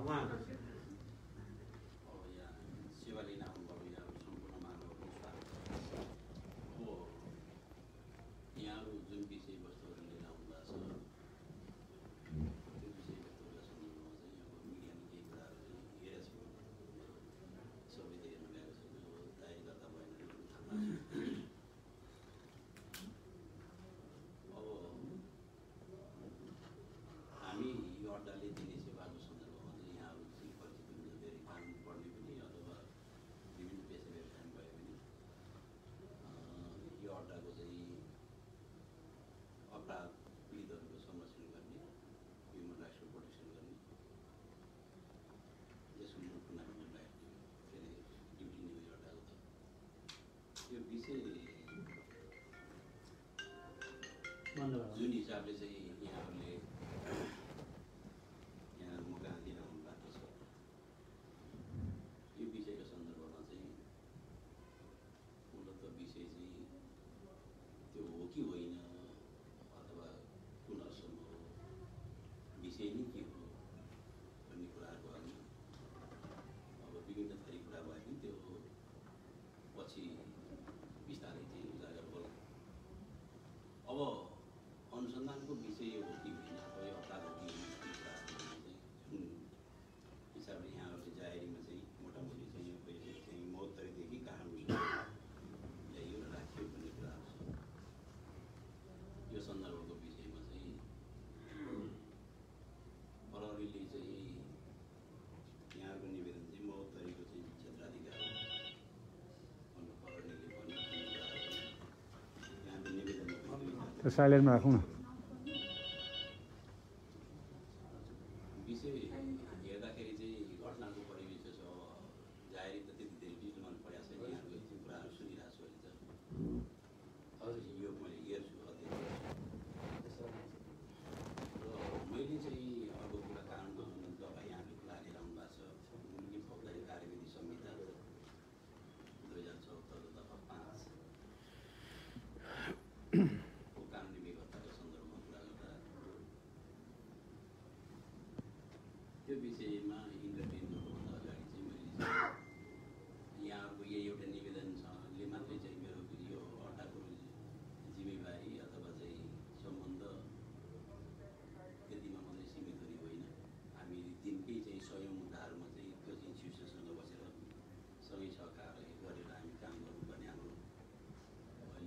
जुन हिसाबले चाहिँ यहाँहरूले यहाँ मुकाम दिइरहनु भएको छ, यो विषयको सन्दर्भमा चाहिँ मूलत विषय चाहिँ त्यो हो कि होइन अथवा कुन असम्म हो, विषय नै के हो भन्ने कुराहरूको हामी अब विभिन्न थरी कुरा भए पनि त्यो पछि बिस्तारै चाहिँ उजागर होला। अब अनुसन्धानको विषय हो कि त्यो साइलेन्टमा राखौँ न। विषय हेर्दाखेरि चाहिँ घटनाको परिवेश छ जाहेरी त त्यति धेरै बुझ्नु मन परेको छैन यहाँको कुराहरू सुनिरहेको छु अहिले चाहिँ यो मैले हेर्छु मैले चाहिँ अर्को कुरा कानुनको जब यहाँले कुरा लिएर आउनु भएको छ मुलुकी फौजदारी कार्यविधि संहिता 2074 दफा 5 को कानुनी व्यवस्थाको सन्दर्भमा कुरा गर्दा त्यो विषयमा इन्टरभ्यू गर्नुभन्दा अगाडि चाहिँ मैले यहाँको यही एउटा निवेदन छ ले मात्रै चाहिँ मेरो यो अड्डाको जिम्मेवारी अथवा चाहिँ सम्बन्ध त्यतिमा मात्रै सीमित हुने होइन हामी दिनकै चाहिँ सयौँ मुद्दाहरूमा चाहिँ त्यो इन्स्टिट्युसनसँग बसेर सँगै सहकार गरेर हामी काम गर्नुपर्ने हाम्रो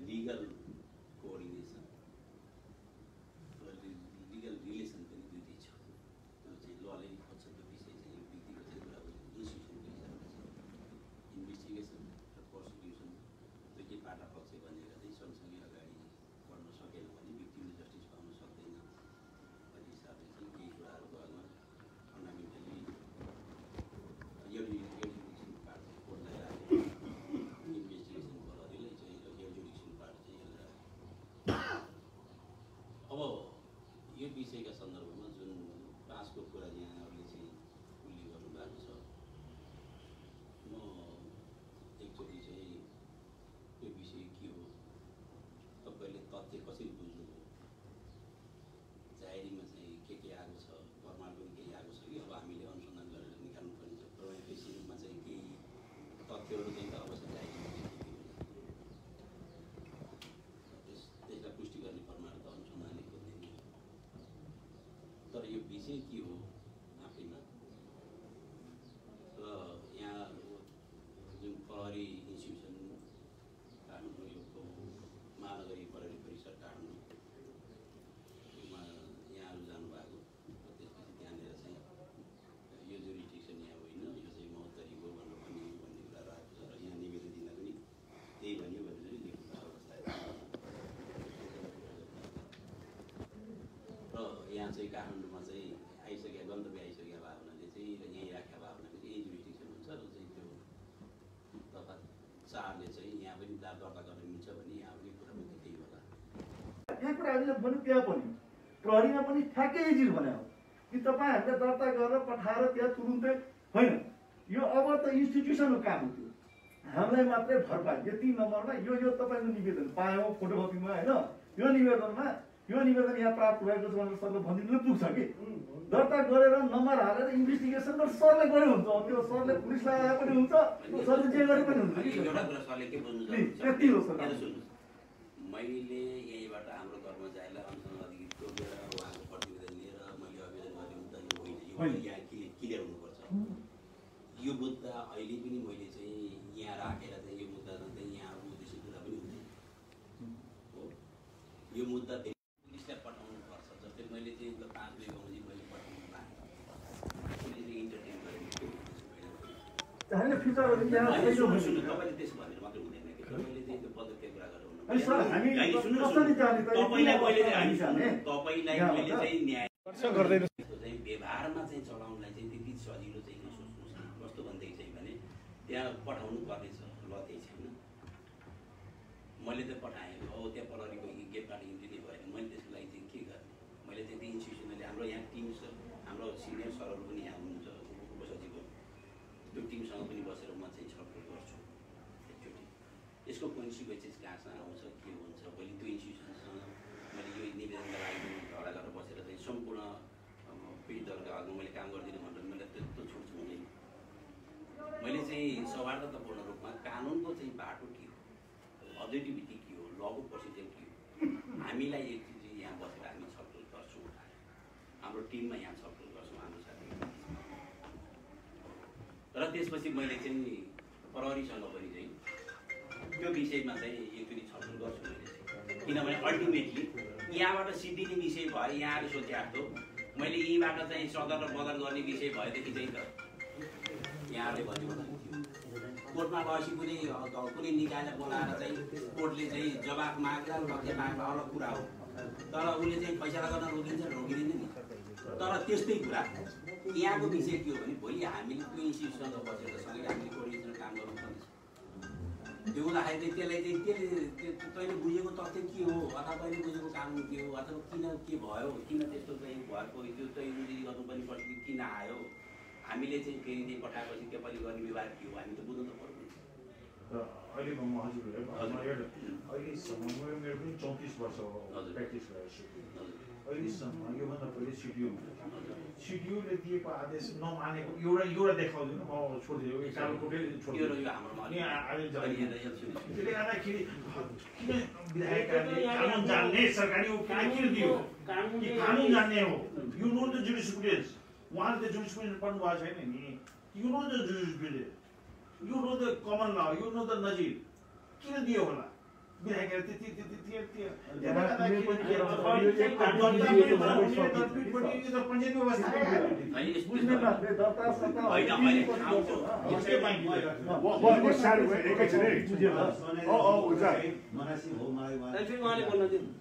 लिगल कोअर्डिनेसन लिगल रिलेसन पनि दुइटै छ त्यो चाहिँ लले खोज्छ त्यो विषय चाहिँ व्यक्तिगत चाहिँ कुरा इन्स्टिट्युसनको हिसाबले चाहिँ इन्भेस्टिगेसन र प्रोसिक्युसन दुइटै पाटा पक्ष भनेर चाहिँ सँगसँगै अगाडि बढ्न सकेन भने व्यक्तिले जस्टिस पाउन सक्दैन भन्ने हिसाबले चाहिँ केही कुराहरूको अघि फन्डामेन्टली यो जुडिक्सन पार्ट चाहिँ कोर्टलाई राखेर इन्भेस्टिगेसन प्रहरीले चाहिँ यो जुडिक्सन पार्ट चाहिँ यसलाई अब यो विषयका सन्दर्भमा जुन 5 को कुरा यहाँहरूले चाहिँ उल्लेख गर्नुभएको छ म एकचोटि चाहिँ त्यो विषय के हो तपाईँले तथ्य कसरी बुझ्नुभयो जाहेरीमा चाहिँ के आएको छ प्रमाण पनि केही आएको छ कि अब हामीले अनुसन्धान गरेर निकाल्नुपर्ने छ प्रोभेकेसनमा चाहिँ केही तथ्यहरू चाहिँ त अवश्य जाहेरीमा त्यसलाई पुष्टि गर्ने प्रमाण त अनुसन्धानले खोज्दैन तर यो विषय के हो आफैमा र यहाँ जुन प्रहरी इन्स्टिट्युसन काठमाडौँ यो महानगरी प्रहरी परिसर काठमाडौँमा यहाँहरू जानुभएको त्यसपछि त्यहाँनिर चाहिँ यो जुरिडिक्सन यहाँ होइन यो चाहिँ महोत्तरी हो भनेर भन्ने कुरा राखेको छ र यहाँ निवेदन दिँदा पनि त्यही भन्यो भनेर लेख्नु छ र यहाँ चाहिँ काठमाडौँमा चाहिँ आइसकेका गन्तव्य आइसकेका भए हुनाले चाहिँ र यहीँ राखेका भए हुनाले चाहिँ यही जुरिडिक्सन हुन्छ र चाहिँ त्यो दफा 4ले चाहिँ यहाँ पनि दर्ता गर्न मिल्छ भने यहाँ पनि कुरा पनि त्यही होला यहाँ कुरा हामीले भन्नु त्यहाँ पनि प्रहरीमा पनि ठ्याक्कै एजिट भने हो कि तपाईँहरूले दर्ता गरेर पठाएर त्यहाँ तुरुन्तै होइन यो अब त इन्स्टिट्युसनको काम हो त्यो हामीलाई मात्रै भर पायो यो 3 नम्बरमा यो तपाईँको निवेदन पायौँ फोटोकपीमा होइन यो निवेदन यहाँ प्राप्त भएको छ भनेर सरले भनिदिनु पुग्छ कि दर्ता गरेर नम्बर हालेर इन्भेस्टिगेसन र सरले गरे हुन्छ त्यो सरले पुलिसलाई आए पनि हुन्छ सरले जे गरे पनि हुन्छ एउटा कुरा सरले के भन्नु त्यति हो सर मैले यहीँबाट हाम्रो कर्मचारीलाई अनुसन्धान अधिकारी तोकेर उहाँको प्रतिवेदन लिएर मैले आवेदन गर्ने मुद्दा यो होइन यो यहाँ क्लियर हुनुपर्छ यो मुद्दा अहिले पनि मैले चाहिँ यहाँ राखेर चाहिँ यो मुद्दा चाहिँ यहाँको उद्देश्य कुरा पनि हुँदैन हो यो मुद्दा पुलिसलाई पठाउनु पर्छ जस्तै मैले चाहिँ 5 बजे बजी मैले पठाउनु पाएँ पुलिसले इन्टरटेन गरेको हामीले फ्युचरमा तपाईँले त्यसो भनेर मात्रै हुँदैन कि तपाईँले चाहिँ त्यो पद्धति कुरा गरेर तपाईँलाई मैले चाहिँ न्याय चाहिँ व्यवहारमा चाहिँ चलाउनलाई चाहिँ त्यति सजिलो चाहिँ नसोच्नुहोस् कस्तो भनेदेखि चाहिँ भने त्यहाँ पठाउनु पर्ने छ ल त्यही छैन मैले त पठाएँ अब त्यहाँ प्रहरीको गेटबाट इन्ट्री भएन मैले त्यसको लागि चाहिँ के गर्ने मैले चाहिँ त्यो इन्स्टिट्युसनले हाम्रो यहाँ टिम छ हाम्रो सिनियर सरहरू पनि यहाँ हुनुहुन्छ उपसचिवहरू त्यो टिमसँग पनि बसेर म चाहिँ छलफल गर्छु एकचोटि यसको कन्सिक्वेन्सेस कहाँसँग आउँछ के हुन्छ भोलि त्यो इन्स्टिट्युसनसँग मैले यो निवेदनका लागि झगडा गरेर बसेर चाहिँ सम्पूर्ण पीडितहरूको अघि मैले काम गरिदिनु भनेर मैले त्यस्तो छोड्छु हुँदैन मैले चाहिँ सौहार्दतापूर्ण रूपमा कानुनको चाहिँ बाटो के हो अब्जेक्टिभिटी के हो लको प्रोसिजर के हो हामीलाई एक चिज यहाँ बसेर हामी छलफल गर्छौँ हाम्रो टिममा यहाँ छलफल गर्छौँ हाम्रो साथी र त्यसपछि मैले चाहिँ प्रहरीसँग पनि चाहिँ त्यो विषयमा चाहिँ एकचोटि छलफल गर्छु मैले किनभने अल्टिमेटली यहाँबाट सिद्धिने विषय भयो यहाँले सोचिहाल्थ्यो मैले यहीँबाट चाहिँ सदर र बदर गर्ने विषय भएदेखि चाहिँ त यहाँले भन्यो कोर्टमा गएपछि कुनै निकायलाई बोलाएर चाहिँ कोर्टले चाहिँ जवाफ माग्दा तथ्य माग्दा अलग कुरा हो तर उसले चाहिँ फैसला गर्न रोकिन्छ रोकिँदैन नि। तर त्यस्तै कुरा यहाँको विषय के हो भने भोलि हामीले त्यो इन्स्टिट्युसनमा बसेर सँगै हामीले कोर्डिनेसन काम गर्नुपर्ने छ। त्यो हुँदाखेरि चाहिँ त्यसले तैँले बुझेको तथ्य के हो अथवा तैँले बुझेको कानुन के हो अथवा किन के भयो किन त्यस्तो चाहिँ भएको त्यो चाहिँ युनिटी गर्नुपर्ने परिस्थिति किन आयो हामीले चाहिँ फेरि चाहिँ पठाएपछि त्यो पछि गर्ने विवाद के हो हामी त बुझ्नु त पर्दैन। अहिले म हजुरहरूलाई अहिलेसम्म मेरो पनि 34 वर्ष प्र्याक्टिस गरिसक्यो। अहिलेसम्म योभन्दा पहिले सिडिओले दिएको आदेश नमानेको एउटा देखाउँदैन म छोडिदियो कालोकोटै छोडिदियो। त्यसले गर्दाखेरि किन विधायकहरूले कानुन जान्ने सरकारी वकिलले किन दियो कि कानुन जान्ने हो। यु नो द जुरिस्प्रुडेन्स उहाँले त जुरिस्प्रुडेन्स पढ्नु भएको छैन नि। You know the jurisprudence you know the common law you know the नजिर किन दियो होला विधायकहरूले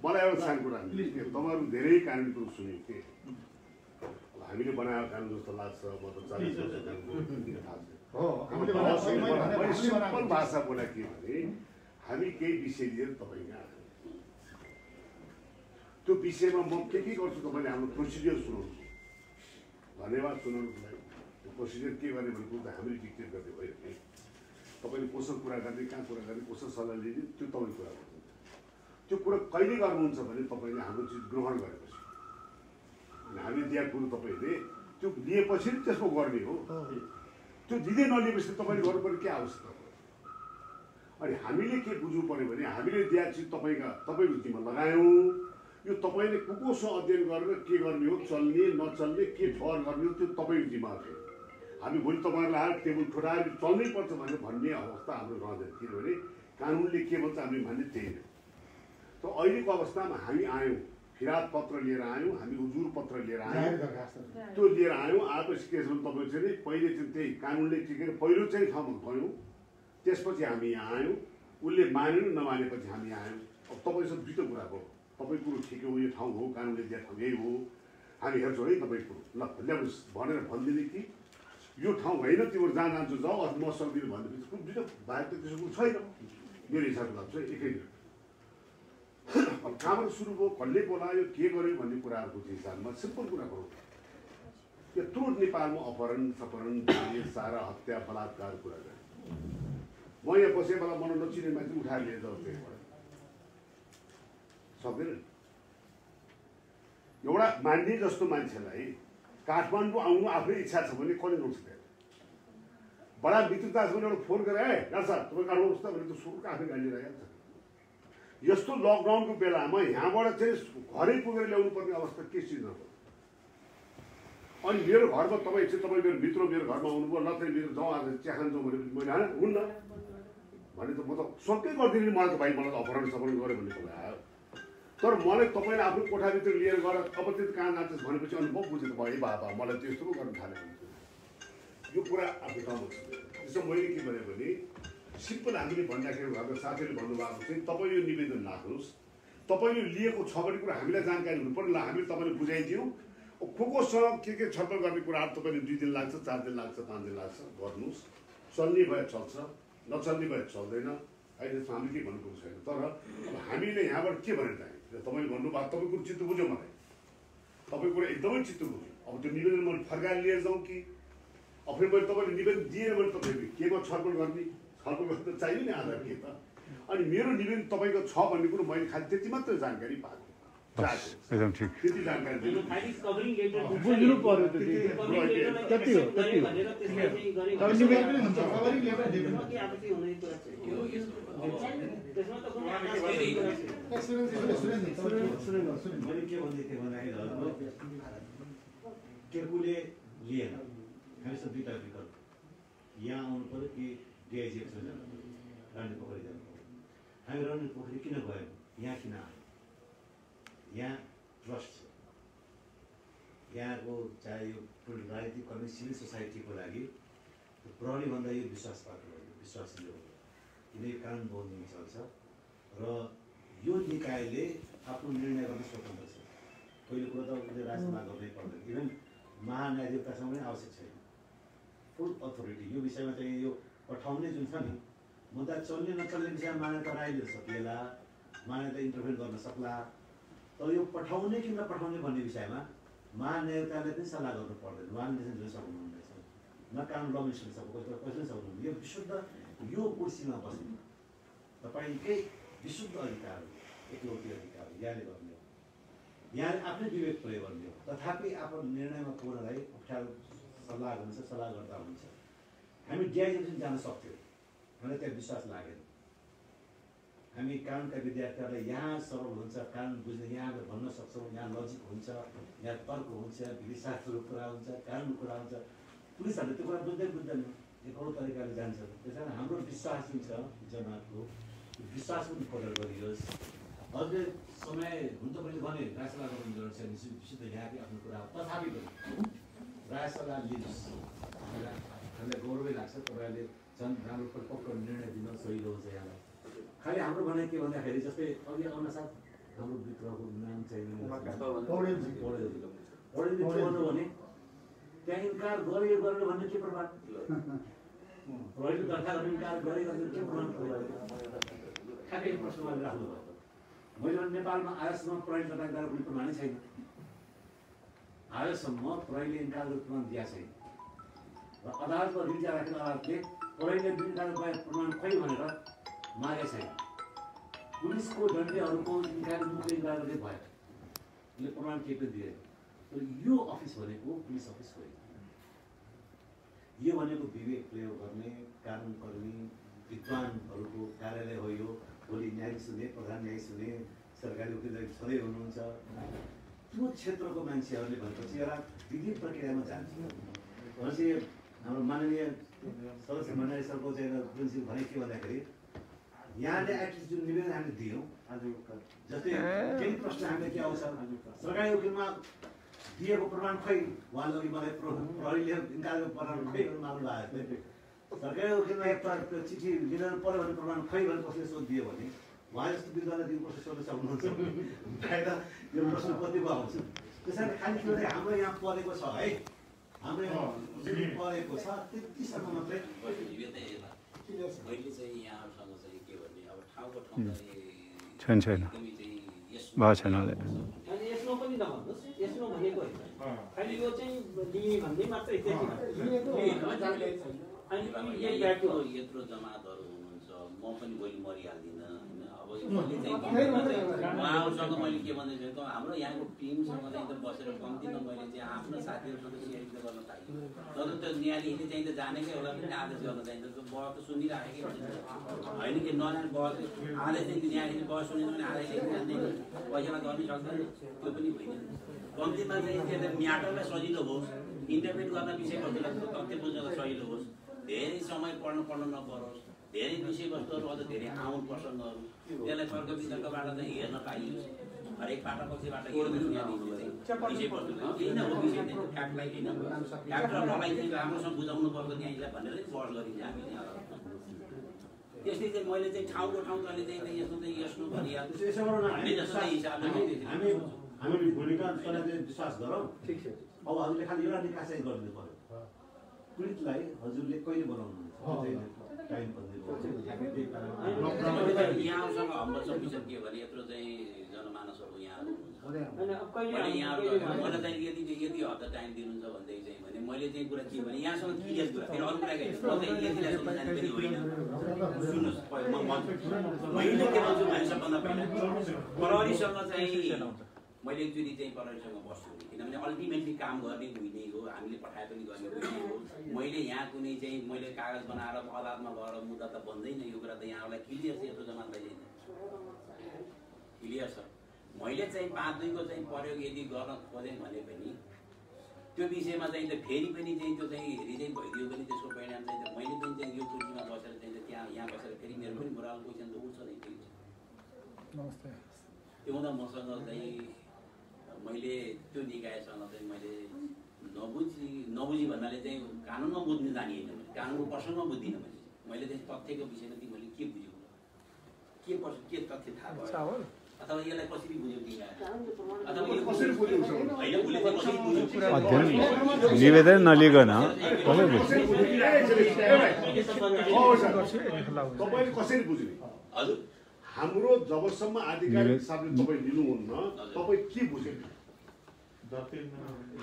मलाई एउटा सानो कुरा तपाईँहरू धेरै कानुन कुरो सुन्यो के हामीले बनाएको कानुन जस्तो लाग्छ म त 40 वर्ष सिम्पल भाषा बोला के भने हामी केही विषय लिएर तपाईँ यहाँ त्यो विषयमा म के गर्छु तपाईँले हाम्रो प्रोसिडियर सुनाउनु धन्यवाद सुनाउनुको लागि त्यो प्रोसिडियर के गर्ने भन्ने कुरो त हामीले डिक्टेट गर्ने भयो नि। तपाईँले कोसँग कुरा गर्ने कहाँ कुरा गर्ने कोसँग सल्लाह लिने त्यो तपाईँ कुरा गर्नु। त्यो कुरा कहिले गर्नुहुन्छ भने तपाईँले हाम्रो चिज ग्रहण गरेपछि हामीले दिएको कुरो तपाईँले त्यो लिएपछि त्यसको गर्ने हो। त्यो दिँदै नलिएपछि तपाईँले गर्नुपर्ने के आवश्यकता हो। अनि हामीले के बुझ्नु पर्यो भने हामीले दिएको चिज तपाईँको जिम्मा लगायौँ। यो तपाईँले कोसँग अध्ययन गरेर के गर्ने हो चल्ने नचल्ने के ठहर गर्ने हो त्यो तपाईँको जिम्मा हो। हामी भोलि तपाईँहरूलाई आएर टेबल ठोटाएर चल्नै पर्छ भनेर भन्ने अवस्था हाम्रो रहँदैन। किनभने कानुनले के भन्छ हामी भन्ने त्यही हो। त अहिलेको अवस्थामा हामी आयौँ फिराद पत्र लिएर आयौँ हामी उजुर पत्र लिएर आयौँ त्यो लिएर आयौँ। आएपछि के छ भने तपाईँ चाहिँ पहिले चाहिँ त्यही कानुनले टिकेर पहिलो चाहिँ ठाउँमा गयौँ त्यसपछि हामी यहाँ आयौँ उसले मानेन नमानेपछि हामी आयौँ। अब तपाईँसँग दुईवटा कुरा भयो तपाईँ कुरो ठिकै हो यो ठाउँ हो कानुनले दिएको ठाउँ यही हो हामी हेर्छौँ है तपाईँ कुरो ल ल्याउनुहोस् भनेर भनिदिने कि यो ठाउँ होइन तिम्रो जहाँ जान्छु जाऊ अझ म सक्दिनँ भनेपछि कुरो दुईवटा बाहेक त त्यसो कुरो छैन मेरो हिसाबले लाग्छ एकै। अब कहाँबाट सुरु भयो कसले बोलायो के गर्यो भन्ने कुराहरूको हिसाबमा सिम्पल कुरा गरौँ। यत्रो नेपालमा अपहरण सपहरण सारा हत्या बलात्कार कुरा गरे म यहाँ बसे बेला मलाई नचिने मान्छे उठाएर लिएर जाऊ त्यहीबाट सक्दैन। एउटा मान्ने जस्तो मान्छेलाई काठमाडौँ आउनु आफ्नै इच्छा छ भने कसले रोक्छ त्यहाँ बडा मित्रता छ भने एउटा फोन गरेर है डाक्टर साहब तपाईँ काठमाडौँ उठ्छ भने त सुरुको आफ्नै गाडी लिएर आइहाल्छ। यस्तो लकडाउनको बेलामा यहाँबाट चाहिँ घरै पुगेर ल्याउनु पर्ने अवस्था के चिज नभयो। अनि मेरो घरमा तपाईँ चाहिँ तपाईँ मेरो मित्र मेरो घरमा आउनुभयो ल चाहिँ मेरो जाउँ आज चिया खान जाउँ भनेपछि मैले हुन्न भने त म त सबै गरिदिने मलाई त भाइ मलाई त अपहरण सपहरण गऱ्यो भन्ने कुरा आयो। तर मलाई तपाईँले आफ्नो कोठाभित्र लिएर गएर अब त्यो कहाँ जान्छस् भनेपछि अनि म बुझेँ त भाइ बाबा मलाई त्यस्तो पो गर्नु थाल्यो भने यो कुरा आफ्नो ठाउँमा छ। त्यसो मैले के भने सिम्पल हामीले भन्दाखेरि हाम्रो साथीहरूले भन्नुभएको चाहिँ तपाईँ यो निवेदन राख्नुहोस् तपाईँले लिएको छ भने कुरा हामीलाई जानकारी हुनु पर्यो ल हामीले तपाईँले बुझाइदियौँ कोसँग के छलफल गर्ने कुराहरू तपाईँले 2 दिन लाग्छ 4 दिन लाग्छ 5 दिन लाग्छ गर्नुहोस् चल्ने भए चल्छ नचल्ने भए चल्दैन अहिले हामीले के भन्नुको छैन। तर अब हामीले यहाँबाट के भनेर चाहिँ तपाईँले भन्नुभएको तपाईँ कुरो चित्त बुझ्यो मलाई तपाईँको कुरा एकदमै चित्त बुझ्यो। अब त्यो निवेदन मैले फर्काएर लिएर जाउँ कि अब फेरि मैले तपाईँले निवेदन दिएन भने तपाईँले केमा छलफल गर्ने छलफल गर्न त चाहियो नि आधार के त। अनि मेरो निवेदन तपाईँको छ भन्ने कुरो मैले खालि त्यति मात्र जानकारी पाएको एकदम ठिक त्यति जानकारी बुझ्नु पर्यो त्यति हो मैले के भन्दै थिएँ भन्दाखेरि टेकुले लिएन हामीसँग दुईवटा विकल्प यहाँ आउनु पर्यो कि डिआइजिएफ रणनीति पोखरी जानु पर्यो। हामी रणनीति पोखरी किन गयौँ यहाँ किन आयो यहाँ ट्रस्ट छ यहाँको चाहे यो राजनीतिक कर्मी सिभिल सोसाइटीको लागि प्रहरीभन्दा यो विश्वासपात्र हो विश्वासिलो हो किनकि कानुन बहुत चल्छ र यो निकायले आफ्नो निर्णय गर्न स्वतन्त्र छ। पहिलो कुरो त उसले राजसभा गर्नै पर्दैन, इभन महान्यायाधिकतासँग पनि आवश्यक छैन। फुल अथोरिटी यो विषयमा चाहिँ यो पठाउने जुन छ नि मुद्दा चल्ने नचल्ने विषयमा मान्यता राय लिन सकिएला, मान्यता इन्टरभेन गर्न सक्ला, तर यो पठाउने कि नपठाउने भन्ने विषयमा महान्यायताले पनि सल्लाह गर्नु पर्दैन। उहाँले चाहिँ सक्नुहुँदैछ न कानुन ल मिनिस्टरले कसैले सक्नुहुन्न। यो विशुद्ध यो कुर्सीमा बस्ने तपाईँकै विशुद्ध अधिकार हो, एकलौटी अधिकार हो, यहाँले गर्ने हो, यहाँले आफ्नै विवेक प्रयोग गर्ने हो। तथापि आफ्नो निर्णयमा पुग्नलाई अप्ठ्यारो सल्लाह हुन्छ, सल्लाह गर्दा हुन्छ। हामी डिआइजीसम्म जान सक्थ्यौँ, हामीलाई त्यहाँ विश्वास लागेन। हामी कानुनका विद्यार्थीहरूलाई यहाँ सरल हुन्छ, कानुन बुझ्ने यहाँ भन्न सक्छौँ, यहाँ लजिक हुन्छ, यहाँ तर्क हुन्छ, विधिशास्त्रको कुरा हुन्छ, कानुन कुरा हुन्छ। पुलिसहरूले त्यो कुरा बुझ्दैन, एकौँ तरिकाले जान्छ। त्यस कारण हाम्रो विश्वास जुन छ जनताको विश्वास पनि प्रकट गरियोस्। अझै समय हुन त पनि भने राय सल्लाह गर्नु जरुरी छ, विशुद्ध यहाँकै आफ्नो कुरा हो। तथापि पनि राय सल्लाह लिनुहोस्, हामीलाई गौरवै लाग्छ। तपाईँहरूले झन् राम्रो परिपक्व निर्णय दिन सजिलो हुन्छ यहाँलाई। खालि हाम्रो भनाइ के भन्दाखेरि जस्तै अघि आउन साथ हाम्रो विद्रोहको नाम चाहिँ पौडेलजी भन्नु भने त्यहाँ इन्कार गरे गरेर भन्ने के प्रभाव प्रहरीले दर्ता गर्ने इन्कार गरे गर्ने के प्रमाण ठ्याक्कै प्रश्न उहाँले राख्नुभयो। मैले भने नेपालमा आजसम्म प्रहरी दर्ता गरेर कुनै प्रमाणै छैन। आजसम्म प्रहरीले इन्कार गर्ने प्रमाण दिएको छैन र अदालतमा रिजा राखेर अदालतले प्रहरीले इन्कार गरे प्रमाण खै भनेर मागेको छैन। पुलिसको डन्डीहरूको इन्कार मुक्त इन्कार गर्दै भयो, यसले प्रमाण केही पनि दिएन। तर यो अफिस भनेको पुलिस अफिस होइन, यो भनेको विवेक प्रयोग गर्ने कानुनकर्मी विद्वानहरूको कार्यालय हो। यो भोलि न्यायाधीश हुने, प्रधान न्यायाधीश हुने, सरकारी वकिल सधैँ हुनुहुन्छ। त्यो क्षेत्रको मान्छेहरूले भनेपछि एउटा विधि प्रक्रियामा जान्छ। भनेपछि हाम्रो माननीय सदस्य मण्डली सरको चाहिँ प्रिन्सिपल भने के भन्दाखेरि यहाँले एटलिस्ट जुन निवेदन हामीले दियौँ जस्तै केही प्रश्न हामीले के आउँछ सरकारी वकिलमा दिएको प्रमाण खै, उहाँले अघि मलाई प्रहरीले इन्कारको प्रमाण खै माग्नु भएको सरकारी वकिलमा एक चिठी लिनु पऱ्यो भने प्रमाण खै भनेर कसैले सोधिदियो भने उहाँ जस्तो विद्वानले दिनु प्रश्न सोध्न सक्नुहुन्छ। बाहिर यो प्रश्न कतिको आउँछ। त्यस कारण खालि के भने हाम्रो यहाँ परेको छ है, हाम्रो यहाँ परेको छ त्यतिसम्म मात्रै। मैले चाहिँ यहाँहरूसँग चाहिँ के भन्ने अब ठाउँको ठाउँमा छैन भएको छैन। अनि यसमा पनि नभन्नुहोस्, यसमा भनेको होइन, खालि यो चाहिँ लिने भन्ने मात्रै यत्रो जमातहरू हुनुहुन्छ, म पनि भोलि मरिहाल्दिनँ होइन। अब उहाँहरूसँग मैले के भन्दैछु हाम्रो यहाँको टिमसँग चाहिँ त बसेर कम्तीमा मैले चाहिँ आफ्नो साथीहरूसँग सेयर गर्न पाएँ। तर त्यो न्यायाधीशले चाहिँ त जानेकै होला पनि आदेश गर्न चाहिन्छ। त्यो बहस त सुनिराखेकै होइन कि नजाने बहस आदेश चाहिँ न्यायाधीशले बहस सुनेन भने आदेश जान्दैन, पैसामा गर्नै सक्दैन, त्यो पनि होइन। कम्तीमा चाहिँ त्यसले म्याटरलाई सजिलो होस्, इन्टरप्रेट गर्न विषयवस्तुलाई तथ्य बुझ्नलाई सजिलो होस्, धेरै समय पढ्नु नपरोस्, धेरै विषयवस्तुहरू अझ धेरै आउन प्रसङ्गहरू त्यसलाई तर्क वितर्कबाट चाहिँ हेर्न पाइयोस्। हरेक पाठकपक्षबाट विषयवस्तुलाई केही न हो विषय फ्याक्टलाई होइन, फ्याक्ट र मलाई चाहिँ राम्रोसँग बुझाउनु पर्छ न्यायलाई भनेर बहस गरिन्छ हामीले। त्यसले चाहिँ मैले चाहिँ ठाउँको ठाउँ तैँले चाहिँ यस्तो चाहिँ यस्तो भनिहाल्नु हामीले भूमिका विश्वास गरौँ। ठिक छ, अब हजुरले खालि एउटा निकास चाहिँ गरिदिनु पर्यो। पीडितलाई हजुरले कहिले बनाउनुहुन्छ टाइम यहाँसँग हम्बल सब्मिसन के भने यत्रो चाहिँ जनमानसहरू यहाँहरू मलाई चाहिँ यदि हप्ता टाइम दिनुहुन्छ भन्दै चाहिँ भने मैले चाहिँ कुरा के भने यहाँसँग क्लियर कुरा फेरि अरू कुरा यतिलाई सम्झाने पनि होइन। सुन्नुहोस्, मैले के भन्छु भने सबभन्दा पहिला प्रहरीसँग चाहिँ मैले एकचोटि चाहिँ प्रहरीसँग बस्छु, किनभने अल्टिमेटली काम गर्ने हुने हो, हामीले पठाए पनि गर्ने हुने हो। मैले यहाँ कुनै चाहिँ मैले कागज बनाएर अदालतमा गएर मुद्दा त बन्दैन, यो कुरा त यहाँलाई क्लियर छ, यत्रो जमानलाई क्लियर छ। मैले चाहिँ 5-2 को चाहिँ प्रयोग यदि गर्न खोजेँ भने पनि त्यो विषयमा चाहिँ त फेरि पनि चाहिँ त्यो चाहिँ रिजाइन भइदियो भने त्यसको परिणाम चाहिँ मैले पनि चाहिँ यो कुर्सीमा बसेर चाहिँ त्यहाँ यहाँ बसेर फेरि मेरो पनि मोरल क्वेसन त उठ्छ नै। नमस्ते। त्यो हुँदा मसँग चाहिँ मैले त्यो निकायसँग चाहिँ मैले नबुझी भन्नाले चाहिँ कानुनमा बुझ्न जानिएन, मैले कानुनको प्रसङ्गमा बुझ्दिनँ। मैले चाहिँ तथ्यको विषयमा चाहिँ मैले के बुझेँ, के तथ्य थाहा भयो अथवा यसलाई कसरी बुझ्यौ तिमीले अथवा यो कसरी बुझ्यौ हैन उसले चाहिँ कसरी बुझ्यौ अध्ययन निवेदन नलिकन कसरी बुझ्छ तपाईले कसरी बुझ्ने हजुर हाम्रो जबसम्म आधिकारिक हिसाबले तपाईँ लिनुहुन्न तपाईँ के बुझ्ने